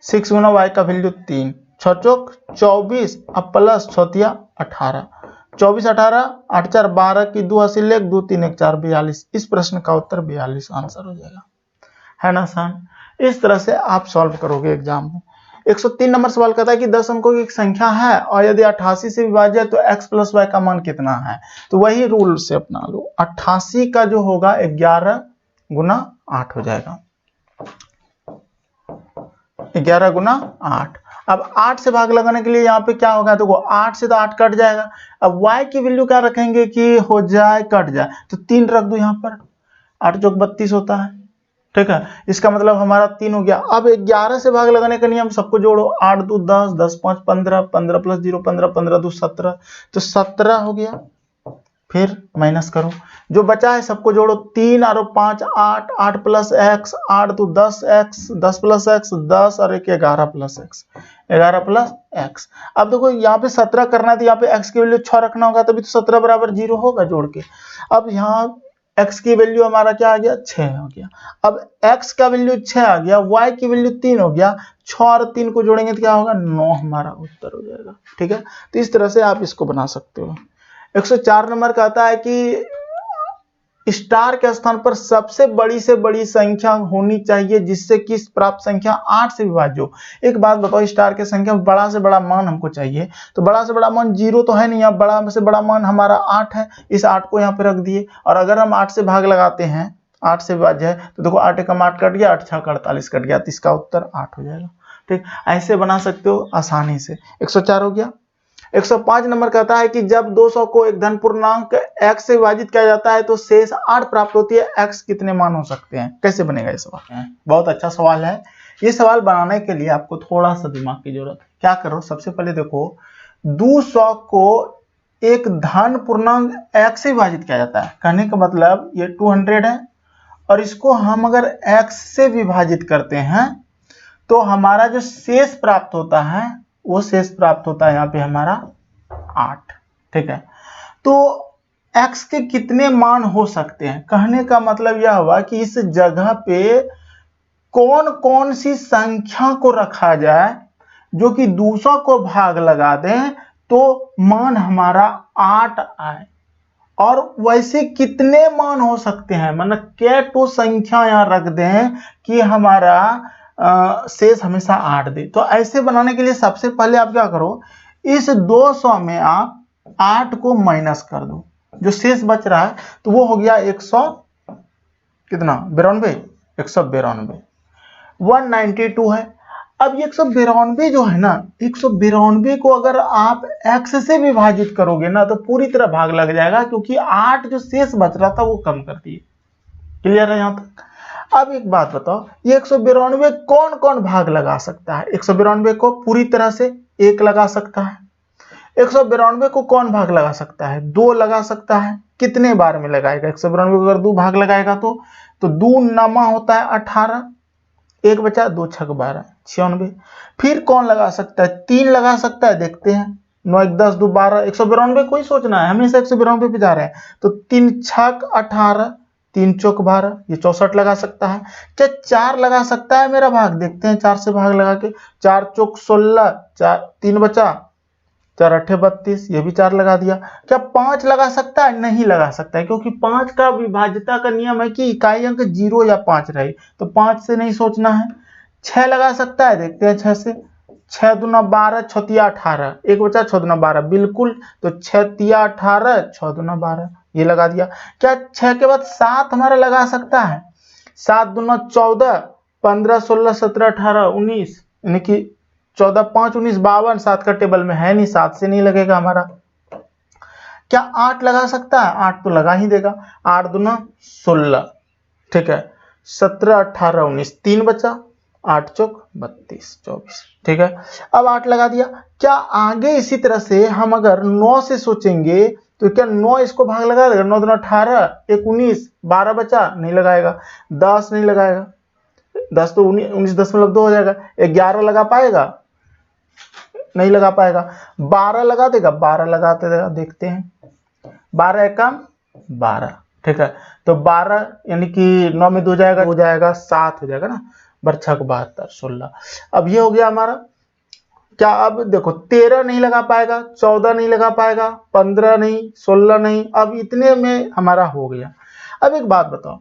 6 गुना y का वैल्यू 3, 6 चौक 24, अब प्लस 6 × 18, 24 18 8 4 12 की 2 हासिल 1 2 3 1 4 42। इस प्रश्न का उत्तर 42 आंसर हो जाएगा, है ना आसान। इस तरह से आप सॉल्व करोगे एग्जाम में। 103 नंबर सवाल कहता है कि 10 अंकों की एक संख्या है और यदि 88 से विभाज्य है तो x + y का मान कितना है। तो वही रूल से अपना लो, 88 का जो होगा 11 गुना 8 हो जाएगा, 11 गुना 8। अब 8 से भाग लगाने के लिए यहाँ पे क्या होगा, देखो 8 से तो 8 कट जाएगा। अब y की वैल्यू क्या रखेंगे कि हो जाए कट जाए, तो 3 रख दो यहाँ पर, 8 चौक 32 होता है, ठीक है। इसका मतलब हमारा 3 हो गया। अब 11 से भाग लगाने का नियम, सबको जोड़ो, 8 2 10, 10 5 15, 15 + 0 15, 15 2 17, तो 17 हो गया। फिर माइनस करो, जो बचा है सबको जोड़ो, 3 और 5 8, 8 + x, 8 2 10x, 10 + x 10 और 1 11 + x, 11 + x। अब देखो यहाँ पे 17 करना है तो यहाँ पे x की वैल्यू 6 रखना होगा, तभी तो 17 बराबर 0 होगा जोड़ के। अब यहाँ x की वैल्यू हमारा क्या आ गया 6 हो गया। अब x का वैल्यू 6 आ गया, y की वैल्यू 3 हो गया, 6 और 3 को जोड़ेंगे तो क्या होगा 9 हमारा उत्तर हो जाएगा। ठीक है, तो इस तरह से आप इसको बना सकते हो। 104 नंबर कहता है कि स्टार के स्थान पर सबसे बड़ी से बड़ी संख्या होनी चाहिए जिससे कि प्राप्त संख्या 8 से विभाज्य हो। एक बात बताओ, स्टार के संख्या में बड़ा से बड़ा मान हमको चाहिए, तो बड़ा से बड़ा मान 0 तो है नहीं, अब बड़ा से बड़ा मान हमारा 8 है, इस 8 को यहाँ पे रख दिए, और अगर हम 8 से भाग लगाते हैं, 8 से विभाज्य है, तो देखो 8 एकम 8 कट गया, 8 6 48 कट गया, तो इसका उत्तर 8 हो जाएगा। ठीक, ऐसे बना सकते हो आसानी से। 104 हो गया। 105 नंबर कहता है कि जब 200 को एक धन पूर्णांक x से विभाजित किया जाता है तो शेष 8 प्राप्त होती है, x कितने मान हो सकते हैं? कैसे बनेगा ये सवाल? बहुत अच्छा सवाल है। ये सवाल बनाने के लिए आपको थोड़ा सा दिमाग की जरूरत है। क्या करो, सबसे पहले देखो 200 को एक धन पूर्णांक x से विभाजित किया जाता है, कहने का मतलब ये 200 है, और इसको हम अगर x से विभाजित करते हैं तो हमारा जो शेष प्राप्त होता है वो शेष प्राप्त होता है यहाँ पे हमारा 8। ठीक है, तो x के कितने मान हो सकते हैं? कहने का मतलब यह हुआ कि इस जगह पे कौन कौन सी संख्या को रखा जाए जो कि 200 को भाग लगा दें तो मान हमारा 8 आए, और वैसे कितने मान हो सकते हैं, मतलब क्या तो संख्या यहां रख दें कि हमारा शेष हमेशा 8 दे। तो ऐसे बनाने के लिए सबसे पहले आप क्या करो, इस 200 में आप 8 को माइनस कर दो, जो शेष बच रहा है तो वो हो गया 100 कितना 92, 192, 192 है। अब 192 जो है ना, 192 को अगर आप x से विभाजित करोगे ना तो पूरी तरह भाग लग जाएगा, क्योंकि 8 जो शेष बच रहा था वो कम कर दिए। क्लियर है यहां तक? अब एक बात बताओ, ये 192 कौन कौन भाग लगा सकता है? 192 को पूरी तरह से 1 लगा सकता है। 192 को कौन भाग लगा सकता है? 2 लगा सकता है। कितने बार में लगाएगा? 192 को अगर 2 भाग लगाएगा तो 2 नमा होता है 18, 1 बचा, 2 छक 12, 96। फिर कौन लगा सकता है? 3 लगा सकता है, देखते हैं। 9 1 10 2 12, 192 को ही सोचना है, हमेशा 192 पे जा रहे हैं, तो 3 छक 18, 3 चौक 12, ये 64 लगा सकता है। क्या 4 लगा सकता है मेरा भाग? देखते हैं 4 से भाग लगा के, 4 चौक 16, 3 बचा, 4 8 32, ये भी 4 लगा दिया। क्या 5 लगा सकता है? नहीं लगा सकता है, क्योंकि 5 का विभाज्यता का नियम है कि इकाई अंक 0 या 5 रहे, तो 5 से नहीं सोचना है। 6 लगा सकता है, देखते हैं 6 से, 6 दूना 12, 6 तिया 18, 1 बचा, 6 दूना 12, बिल्कुल, तो 6 तिया 18, 6 दूना 12, ये लगा दिया। क्या 6 के बाद 7 हमारा लगा सकता है? 7 दूना 14, 15 16 17 18 19, यानी कि 14 5 19 52, 7 का टेबल में है नहीं, 7 से नहीं लगेगा हमारा। क्या 8 लगा सकता है? 8 तो लगा ही देगा, 8 दूना 16, ठीक है, 17 18 19, 3 बचा, 8 चौक 32 24, ठीक है। अब 8 लगा दिया। क्या आगे इसी तरह से हम अगर 9 से सोचेंगे तो क्या 9 इसको भाग लगा देगा? 9 दूना 18, 1 19, 12 बचा, नहीं लगाएगा। 10 नहीं लगाएगा, 10 तो 19.2 हो जाएगा। 11 लगा पाएगा? नहीं लगा पाएगा। 12 लगा देगा? 12 लगाते देगा, देखते हैं। 12 एकम 12, ठीक है, तो 12 यानी कि 9 में 2 जाएगा, हो जाएगा 7 हो जाएगा ना, बरछक 72 16। अब ये हो गया हमारा। क्या अब देखो 13 नहीं लगा पाएगा, 14 नहीं लगा पाएगा, 15 नहीं, 16 नहीं, अब इतने में हमारा हो गया। अब एक बात बताओ,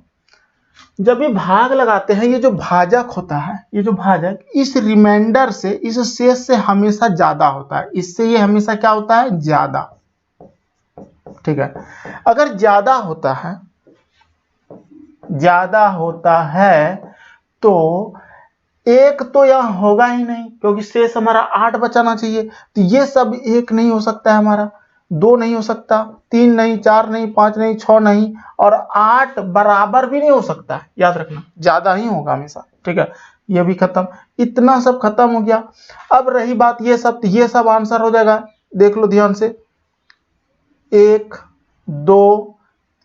जब ये भाग लगाते हैं, ये जो भाजक होता है, ये जो भाजक इस रिमाइंडर से, इस शेष से हमेशा ज्यादा होता है, इससे ये हमेशा क्या होता है? ज्यादा, ठीक है। अगर ज्यादा होता है तो 1 तो यहां होगा ही नहीं, क्योंकि शेष हमारा 8 बचाना चाहिए, तो ये सब 1 नहीं हो सकता है हमारा, 2 नहीं हो सकता, 3 नहीं, 4 नहीं, 5 नहीं, 6 नहीं, और 8 बराबर भी नहीं हो सकता है। याद रखना, ज्यादा ही होगा हमेशा, ठीक है। ये भी खत्म, इतना सब खत्म हो गया। अब रही बात ये सब, तो ये सब आंसर हो जाएगा, देख लो ध्यान से। 1 2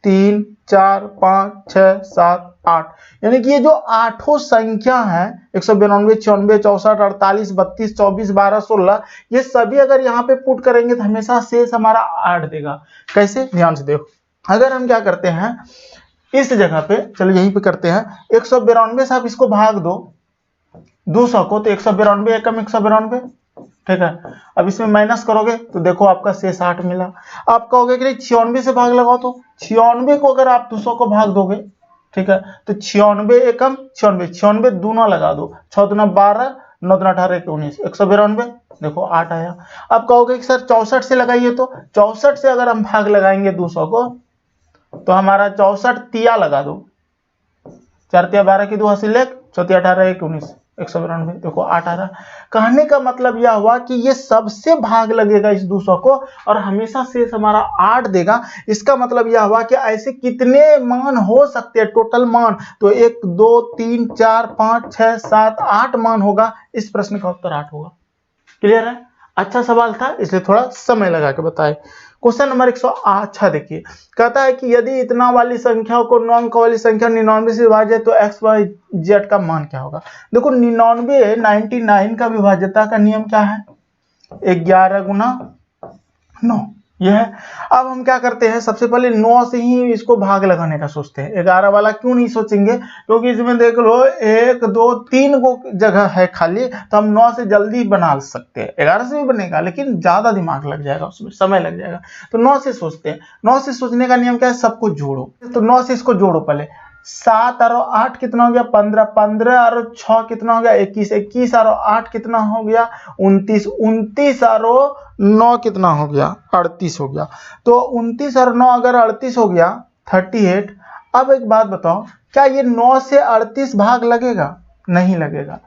3 4 5 6 7 8, यानी कि ये जो 8 संख्या है, 192 96 64 48 32 24 12 16, ये सभी अगर यहाँ पे पुट करेंगे तो हमेशा शेष हमारा 8 देगा। कैसे? ध्यान से देखो, अगर हम क्या करते हैं, इस जगह पे चलो यहीं पे करते हैं 192 से आप इसको भाग दो 200 को, तो 192 एकम 192, ठीक है। अब इसमें माइनस करोगे तो देखो आपका शेष 8 मिला। आप कहोगे कि नहीं 96 से भाग लगाओ, तो 96 को अगर आप 200 को भाग दोगे, ठीक है, तो 96 एकम 96, 96 दूना लगा दो, 6 दूना 12, 9 दूना 18, 19, 192, देखो 8 आया। अब कहोगे कि सर 64 से लगाइए, तो 64 से अगर हम भाग लगाएंगे 200 को तो हमारा 64 तिया लगा दो, 4 तिया 12 की 2 हासिल 1, 4 तिया 18, 19, 192, देखो 8 आ रहा। कहने का मतलब यह हुआ कि ये सबसे भाग लगेगा इस 200 को और हमेशा शेष हमारा 8 देगा। इसका मतलब यह हुआ कि ऐसे कितने मान हो सकते हैं टोटल मान, तो 1 2 3 4 5 6 7 8 मान होगा। इस प्रश्न का उत्तर 8 होगा। क्लियर है? अच्छा सवाल था इसलिए थोड़ा समय लगा के बताए। क्वेश्चन नंबर 100 अच्छा देखिए, कहता है कि यदि इतना वाली संख्या को 9 अंक वाली संख्या 99 से विभाजित तो एक्स वाई जेड का मान क्या होगा। देखो 99 का विभाज्यता का नियम क्या है, 11 गुना 9 यह है। अब हम क्या करते हैं, सबसे पहले 9 से ही इसको भाग लगाने का सोचते हैं। 11 वाला क्यों नहीं सोचेंगे, क्योंकि इसमें देख लो 1 2 3 को जगह है खाली, तो हम 9 से जल्दी बना सकते हैं। 11 से भी बनेगा लेकिन ज्यादा दिमाग लग जाएगा, उसमें समय लग जाएगा, तो 9 से सोचते हैं। 9 से सोचने का नियम क्या है, सबको जोड़ो, तो 9 से इसको जोड़ो पहले। 7 और 8 कितना हो गया 15, 15 और 6 कितना हो गया 21, 21 और 8 कितना हो गया 29, 29 और 9 कितना हो गया 38 हो गया। तो 29 और 9 अगर 38 हो गया 38। अब एक बात बताओ, क्या ये 9 से 38 भाग लगेगा, नहीं लगेगा।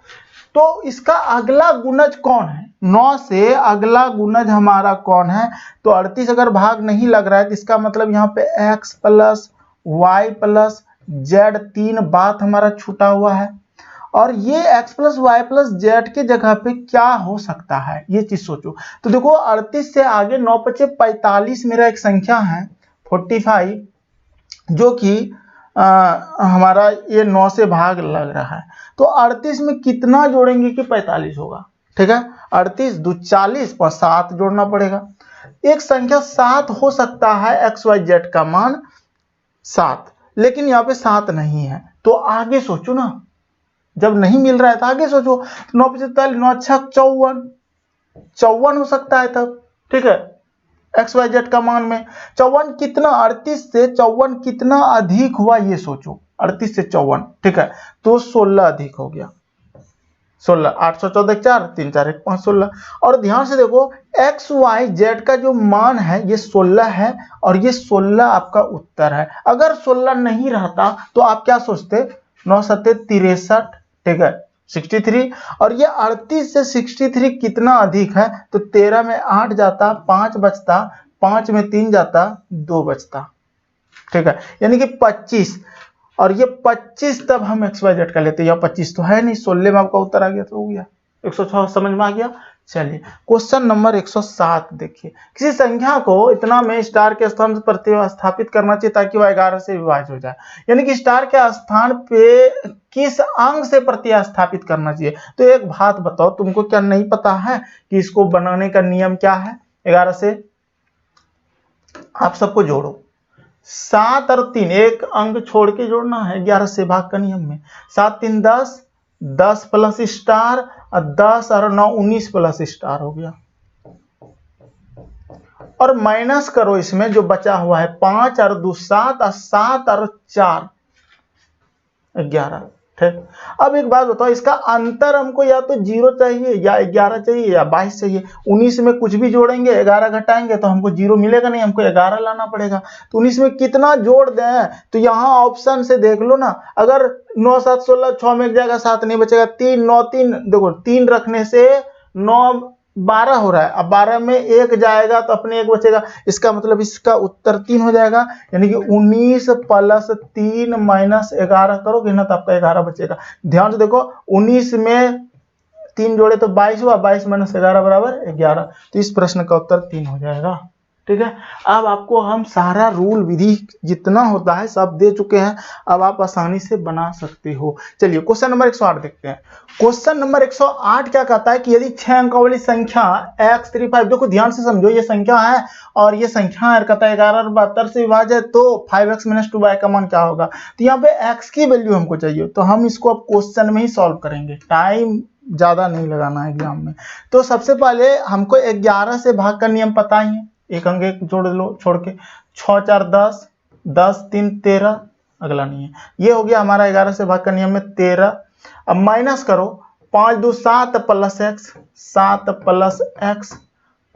तो इसका अगला गुणज कौन है, 9 से अगला गुणज हमारा कौन है, तो 38 अगर भाग नहीं लग रहा है तो इसका मतलब यहाँ पे x plus Y plus Z 3 बात हमारा छूटा हुआ है। और ये x plus Y plus Z के जगह पे क्या हो सकता है, ये चीज सोचो। तो देखो 38 से आगे 9 पचे 45 मेरा एक संख्या है 45, जो कि हमारा ये 9 से भाग लग रहा है। तो 38 में कितना जोड़ेंगे कि 45 होगा, ठीक है। 38 2 40 और 7 जोड़ना पड़ेगा। एक संख्या 7 हो सकता है एक्स वाई जेड का मान 7, लेकिन यहाँ पे 7 नहीं है, तो आगे सोचो ना, जब नहीं मिल रहा है तो आगे सोचो। 9 45 9 6 54, 54 हो सकता है तब, ठीक है, एक्स वाई जेड का मान में 54 कितना 38 से 54 कितना अधिक हुआ ये सोचो, 38 से 54, ठीक है, तो 16 अधिक हो गया, 16 814 4 3 4 1 5 16। और ध्यान से देखो एक्स वाई जेड का जो मान है ये 16 है और ये 16 आपका उत्तर है। अगर 16 नहीं रहता तो आप क्या सोचते, 9 7 63, ठीक है 63, और ये 38 से 63 कितना अधिक है, तो 13 में 8 जाता 5 बचता, 5 में 3 जाता 2 बचता, ठीक है, यानी कि 25। और ये 25 तब हम एक्स वाई जेड का लेते हैं, या 25 तो है नहीं, 16 में आपका उत्तर आ गया तो हो गया 106, समझ में आ गया। चलिए क्वेश्चन नंबर 107 देखिए, किसी संख्या को इतना में स्टार के स्थान पर प्रतिस्थापित करना चाहिए ताकि वह 11 से विभाज्य हो जाए, यानी कि स्टार के स्थान पे किस अंक से प्रतिस्थापित करना चाहिए। तो एक बात बताओ, तुमको क्या नहीं पता है कि इसको बनाने का नियम क्या है। 11 से आप सबको जोड़ो, 7 और 3 एक अंक छोड़ के जोड़ना है 11 से भाग का नियम में। 7 3 10, 10 प्लस स्टार और 10 और 9 19 प्लस स्टार हो गया। और माइनस करो इसमें जो बचा हुआ है 5 और 2 7 और 7 और 4 11, ठीक। अब एक बात बताओ, इसका अंतर हमको या तो 0 चाहिए या 11 चाहिए या 22 चाहिए। 19 में कुछ भी जोड़ेंगे 11 घटाएंगे तो हमको 0 मिलेगा नहीं, हमको 11 लाना पड़ेगा। तो 19 में कितना जोड़ दें, तो यहाँ ऑप्शन से देख लो ना, अगर 9 7 16 6 में एक जाएगा 7 नहीं बचेगा, 3 9 3 देखो 3 रखने से 9 12 हो रहा है, अब 12 में 1 जाएगा तो अपने 1 बचेगा, इसका मतलब इसका उत्तर 3 हो जाएगा। यानी कि 19 प्लस 3 माइनस 11 करोगे ना तो आपका 11 बचेगा। ध्यान से देखो 19 में 3 जोड़े तो 22 हुआ, 22 माइनस 11 बराबर 11, तो इस प्रश्न का उत्तर 3 हो जाएगा। ठीक है। अब आपको हम सारा रूल विधि जितना होता है सब दे चुके हैं, अब आप आसानी से बना सकते हो। चलिए क्वेश्चन नंबर 108 देखते हैं। क्वेश्चन नंबर 108 क्या कहता है कि यदि 6 अंकों वाली संख्या x35, देखो ध्यान से समझो, ये संख्या है और ये संख्या है, कहता है 11 और 72 से विभाज्य है, तो 5x - 2y का मान क्या होगा। तो यहाँ पे x की वैल्यू हमको चाहिए, तो हम इसको अब क्वेश्चन में ही सॉल्व करेंगे, टाइम ज्यादा नहीं लगाना है एग्जाम में। तो सबसे पहले हमको 11 से भाग का नियम पता ही है, एक अंक एक जोड़ लो छोड़ के, 6 4 10, 10 3 13, अगला नहीं है, ये हो गया हमारा 11 से भाग का नियम में 13। अब माइनस करो, 5 2 7 प्लस x, 7 प्लस x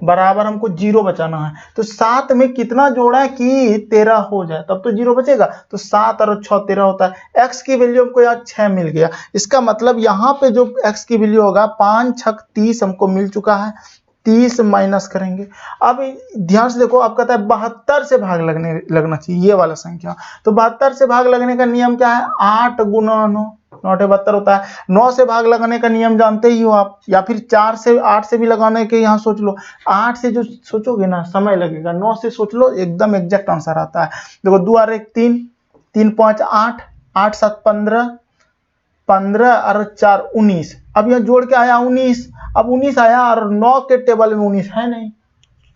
बराबर हमको 0 बचाना है। तो 7 में कितना जोड़ा है कि 13 हो जाए, तब तो 0 बचेगा। तो 7 और 6 13 होता है। x की वैल्यू हमको यहाँ 6 मिल गया, इसका मतलब यहाँ पे जो x की वैल्यू होगा 5 6 30 हमको मिल चुका है। 30 माइनस करेंगे। अब ध्यान से देखो, आप कहता है 72 से भाग लगना चाहिए ये वाला संख्या। तो 72 से भाग लगने का नियम क्या है, 8 गुना 9, 9 72 होता है। 9 से भाग लगाने का नियम जानते ही हो आप, या फिर 4 से 8 से भी लगाने के, यहाँ सोच लो। 8 से जो सोचोगे ना समय लगेगा, 9 से सोच लो एकदम एग्जैक्ट आंसर आता है। देखो 2 और 1 3, 3 5 8, 8 7 15, 15 और 4 19। अब यहाँ जोड़ के आया 19, अब 19 आया और 9 के टेबल में 19 है नहीं,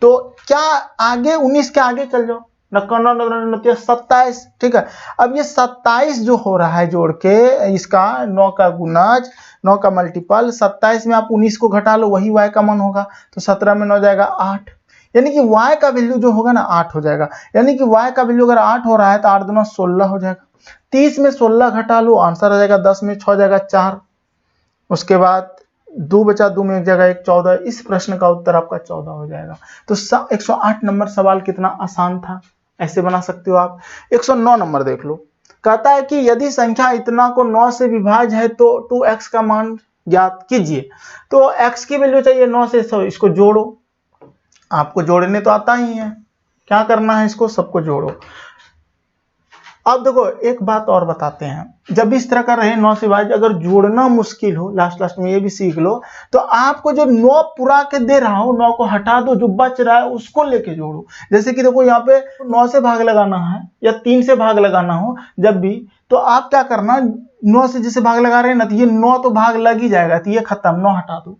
तो क्या आगे 19 के आगे चल जाओ, 27, ठीक है। अब ये 27 जो हो रहा है जोड़ के, इसका 9 का गुणज, 9 का मल्टीपल, 27 में आप 19 को घटा लो, वही y का मान होगा। तो 17 में 9 जाएगा 8, यानी कि y का वैल्यू जो होगा ना 8 हो जाएगा। यानी कि y का वैल्यू अगर 8 हो रहा है तो 8 दूना 16 हो जाएगा। 30 में 16 घटा लो, आंसर आ जाएगा 10 में 6 जाएगा 4। उसके बाद 2 बचा, 2 में 1 जगह 1, 14। इस प्रश्न का उत्तर आपका 14 हो जाएगा। तो 108 नंबर सवाल कितना आसान था, ऐसे बना सकते हो आप। 109 नंबर देख लो, कहता है कि यदि संख्या इतना को 9 से विभाज्य है तो 2x का मान ज्ञात कीजिए। तो x की वैल्यू चाहिए 9 से, इसको जोड़ो, आपको जोड़ने तो आता ही है, क्या करना है, इसको सबको जोड़ो। अब देखो एक बात और बताते हैं, जब इस तरह का रहे 9 से विभाज्य, अगर जोड़ना मुश्किल हो, लास्ट में ये भी सीख लो, तो आपको जो 9 पूरा के दे रहा हो, 9 को हटा दो, जो बच रहा है उसको लेके जोड़ो। जैसे कि देखो यहाँ पे 9 से भाग लगाना है या 3 से भाग लगाना हो जब भी, तो आप क्या करना, 9 से जैसे भाग लगा रहे हैं ना, तो ये 9 तो भाग लग ही जाएगा, तो ये खत्म, 9 हटा दो।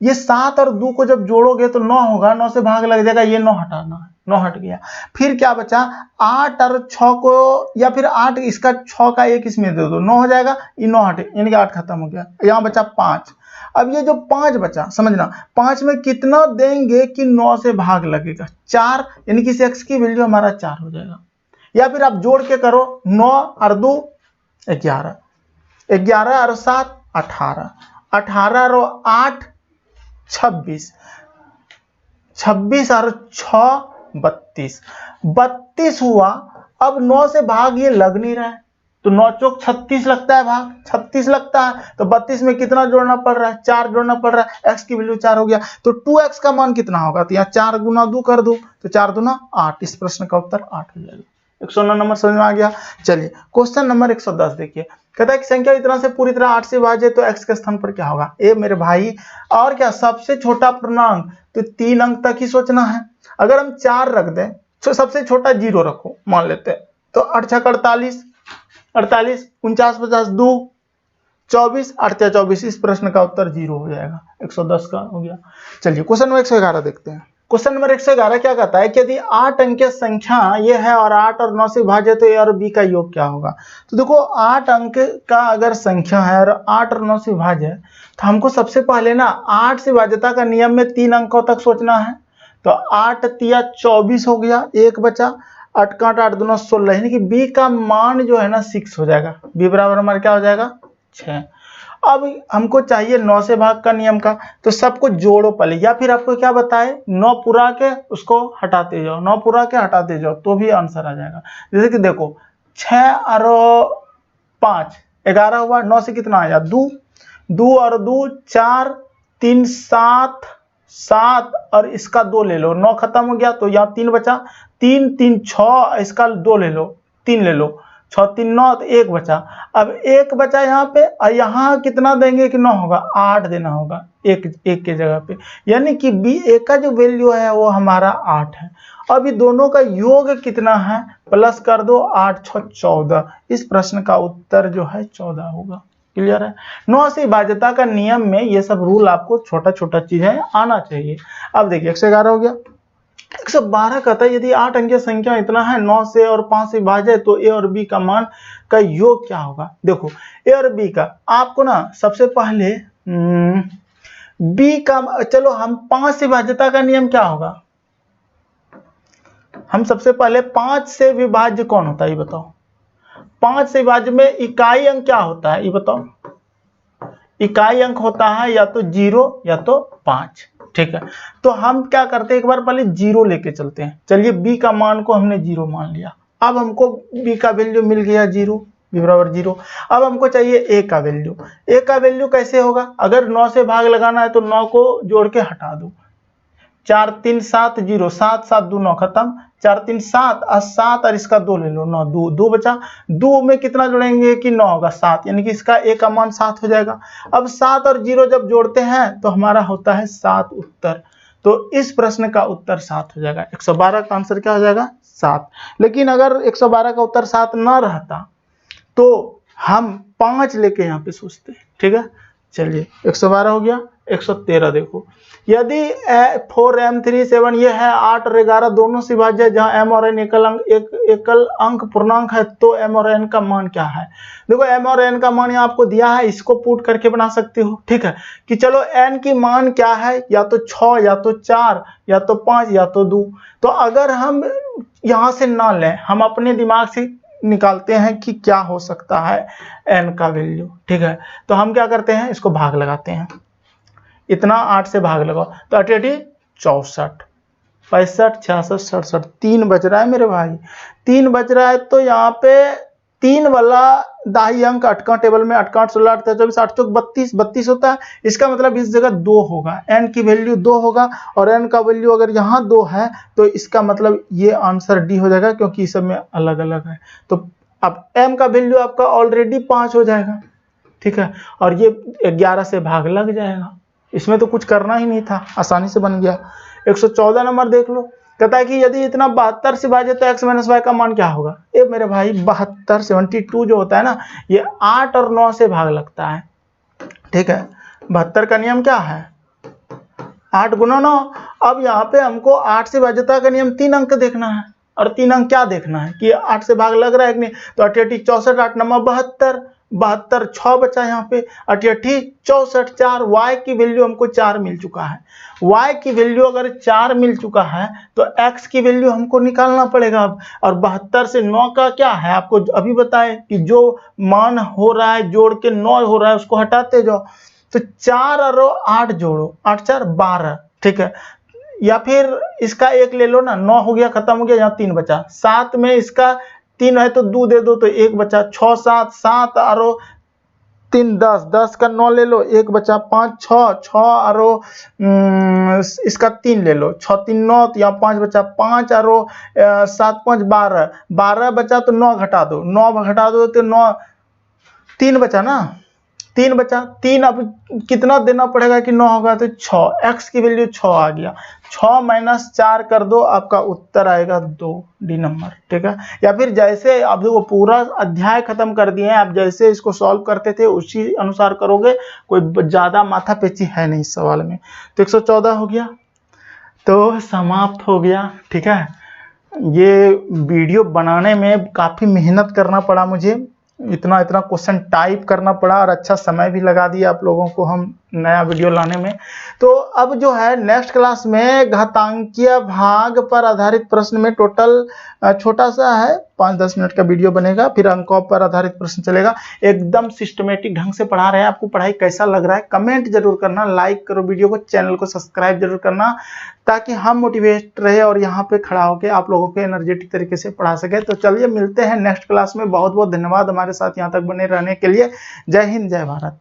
ये 7 और 2 को जब जोड़ोगे तो 9 होगा, 9 से भाग लग जाएगा, ये 9 हटाना है, 9 हट गया। फिर क्या बचा, 8 और 6 को, या फिर 8 इसका 6 का 1 इसमें दे दो, 9 हो जाएगा, ये 9 हटे, यानी कि 8 खत्म हो गया। यहाँ बचा 5। अब ये जो 5 बचा, समझना 5 में कितना देंगे कि 9 से भाग लगेगा, 4, यानी कि इस x की वैल्यू हमारा 4 हो जाएगा। या फिर आप जोड़ के करो, 9 और 2 11, 11 और 7 18, 18 और 8 26, 26 और 6 32, 32 हुआ। अब 9 से भाग ये लग नहीं रहा है, तो 9 चौक 36 लगता है, भाग 36 लगता है, तो 32 में कितना जोड़ना पड़ रहा है, 4 जोड़ना पड़ रहा है, x की वैल्यू 4 हो गया। तो 2x का मान कितना होगा, तो यहाँ 4 गुना 2 कर दो, तो 4 दूना 8। इस प्रश्न का उत्तर 8 हो जाएगा। 109 नंबर समझ में आ गया। चलिए क्वेश्चन नंबर 110 देखिए, कहता है कि संख्या इतना से पूरी तरह 8 से विभाज्य, तो x के स्थान पर क्या होगा। ए मेरे भाई, और क्या, सबसे छोटा पूर्णांक तो 3 अंक तक ही सोचना है। अगर हम 4 रख दें तो सबसे छोटा 0 रखो, मान लेते हैं, तो 8 6 48, 48 49 50 2 24, 8 24। इस प्रश्न का उत्तर 0 हो जाएगा, 110 का हो गया। चलिए क्वेश्चन नंबर 111 देखते हैं। क्वेश्चन नंबर 111 क्या कहता है कि यदि 8 अंकीय संख्या ये है और 8 और 9 से विभाज्य, तो ए और बी का योग क्या होगा। तो देखो 8 अंक का अगर संख्या है और 8 और 9 से विभाज्य है, तो हमको सबसे पहले ना 8 से विभाज्यता का नियम में 3 अंकों तक सोचना है। तो 8 तिया 24 हो गया, 1 बचा, 8 का 8 दूना 16, यानी कि बी का मान जो है ना 6 हो जाएगा। बी बराबर हमारा क्या हो जाएगा, 6। अब हमको चाहिए 9 से भाग का नियम का, तो सबको जोड़ो पहले, या फिर आपको क्या बताए, 9 पूरा के उसको हटाते जाओ, 9 पूरा के हटाते जाओ, तो भी आंसर आ जाएगा। जैसे कि देखो 6 और 5 11 हुआ, 9 से कितना आया 2, 2 और 2 4, 3 7, 7 और इसका 2 ले लो, 9 खत्म हो गया, तो यहाँ 3 बचा, 3 3 6, इसका 2 ले लो, 3 ले लो, 6 3 9, तो 1 बचा। अब 1 बचा यहाँ पे, और यहाँ कितना देंगे कि 9 होगा, 8 देना होगा एक के जगह पे, यानी कि बी ए का जो वैल्यू है वो हमारा 8 है। अब ये दोनों का योग कितना है, प्लस कर दो, 8 6 14। इस प्रश्न का उत्तर जो है 14 होगा। क्लियर है। 9 से भाज्यता का नियम में ये सब रूल आपको छोटा छोटा चीजें आना चाहिए। अब देखिए 111 हो गया। 112 कहता है यदि 8 अंकीय संख्या इतना है 9 से और 5 से भाज्य तो ए और बी का मान का योग क्या होगा। देखो ए और बी का आपको ना सबसे पहले बी का, चलो हम 5 से भाज्यता का नियम क्या होगा, हम सबसे पहले 5 से विभाज्य कौन होता है ये बताओ। 5 से विभाज्य में इकाई अंक क्या होता है ये बताओ। इकाई अंक होता है या तो 0 या तो 5। ठीक है, तो हम क्या करते हैं, एक बार पहले 0 लेके चलते हैं। चलिए बी का मान को हमने 0 मान लिया। अब हमको बी का वैल्यू मिल गया 0, बी बराबर 0। अब हमको चाहिए ए का वैल्यू। ए का वैल्यू कैसे होगा, अगर 9 से भाग लगाना है तो 9 को जोड़ के हटा दो। 4 3 7 0, 7 7 2 9 खत्म, 4 3 7 और 7 और इसका 2 ले लो, 9 2 2 बचा। 2 में कितना जोड़ेंगे कि 9 होगा 7, यानी कि इसका ए का मान 7 हो जाएगा। अब 7 और 0 जब जोड़ते हैं तो हमारा होता है 7 उत्तर। तो इस प्रश्न का उत्तर 7 हो जाएगा। 112 का आंसर क्या हो जाएगा 7। लेकिन अगर 112 का उत्तर 7 ना रहता तो हम 5 लेके यहाँ पे सोचते हैं। ठीक है, चलिए 112 हो गया। 113 देखो, यदि 4m3 ये है 8 और 11 दोनों से विभाज्य है जहां m और n एकल अंक पूर्णांक है तो m और n का मान क्या है। देखो m और n का मान यहाँ आपको दिया है, इसको पुट करके बना सकते हो। ठीक है, कि चलो n की मान क्या है, या तो 6 या तो 4 या तो 5 या तो 2। तो अगर हम यहाँ से ना लें, हम अपने दिमाग से निकालते हैं कि क्या हो सकता है n का वैल्यू। ठीक है, तो हम क्या करते हैं, इसको भाग लगाते हैं। इतना 8 से भाग लगाओ तो 8 64, 65 66 67, 3 बच रहा है मेरे भाई, 3 बच रहा है। तो यहाँ पे 3 वाला दाही अंक अटका टेबल में, 8 8 16 8 24 8 चौक 32 32 होता है। इसका मतलब इस जगह 2 होगा, n की वैल्यू 2 होगा, और n का वैल्यू अगर यहाँ 2 है तो इसका मतलब ये आंसर डी हो जाएगा, क्योंकि इस सब में अलग अलग है। तो अब m का वैल्यू आपका ऑलरेडी 5 हो जाएगा। ठीक है, और ये 11 से भाग लग जाएगा, इसमें तो कुछ करना ही नहीं था, आसानी से बन गया। 114 नंबर देख लो, कहता है कि यदि इतना 72 से भाज्य तो x माइनस वाई का मान क्या होगा। ए मेरे भाई 72 72 जो होता है ना, ये 8 और 9 से भाग लगता है। ठीक है, 72 का नियम क्या है 8 गुना 9। अब यहाँ पे हमको 8 से भाज्यता का नियम 3 अंक देखना है, और 3 अंक क्या देखना है कि 8 से भाग लग रहा है कि नहीं। तो 8 64, 8 9 72, 72 6 बचा यहाँ पे, 8 64 4। y की वैल्यू हमको 4 मिल चुका है। y की वैल्यू अगर 4 मिल चुका है तो x की वैल्यू हमको निकालना पड़ेगा अब। और 72 से 9 का क्या है आपको अभी बताए कि जो मान हो रहा है जोड़ के 9 हो रहा है उसको हटाते जाओ। तो 4 और 8 जोड़ो, 8 4 12। ठीक है, या फिर इसका एक ले लो ना, 9 हो गया खत्म हो गया, यहाँ 3 बचा। 7 में इसका 3 है तो 2 दे दो तो 1 बचा। 6 7 7 और 3 10, 10 का 9 ले लो, 1 बचा। 5 6 6 और इसका 3 ले लो, 6 3 9 तो यहाँ 5 बचा। 5 और 7 5 12, 12 बचा तो 9 घटा दो, 9 घटा दो तो 9 3 बचा ना, 3 बचा। 3 अब कितना देना पड़ेगा कि 9 होगा तो 6, x की वैल्यू 6 आ गया। 6 माइनस 4 कर दो, आपका उत्तर आएगा 2, डी नंबर। ठीक है, या फिर जैसे अब देखो पूरा अध्याय खत्म कर दिए हैं, आप जैसे इसको सॉल्व करते थे उसी अनुसार करोगे, कोई ज्यादा माथा पेची है नहीं इस सवाल में। तो 114 हो गया, तो समाप्त हो गया। ठीक है, ये वीडियो बनाने में काफी मेहनत करना पड़ा मुझे, इतना क्वेश्चन टाइप करना पड़ा, और अच्छा समय भी लगा दिया आप लोगों को हम नया वीडियो लाने में। तो अब जो है नेक्स्ट क्लास में घातांकीय भाग पर आधारित प्रश्न में टोटल छोटा सा है 5-10 मिनट का वीडियो बनेगा, फिर अंकों पर आधारित प्रश्न चलेगा। एकदम सिस्टमेटिक ढंग से पढ़ा रहे हैं। आपको पढ़ाई कैसा लग रहा है कमेंट जरूर करना, लाइक करो वीडियो को, चैनल को सब्सक्राइब जरूर करना, ताकि हम मोटिवेट रहे और यहाँ पे खड़ा होकर आप लोगों को एनर्जेटिक तरीके से पढ़ा सके। तो चलिए मिलते हैं नेक्स्ट क्लास में। बहुत बहुत धन्यवाद हमारे साथ यहाँ तक बने रहने के लिए। जय हिंद, जय भारत।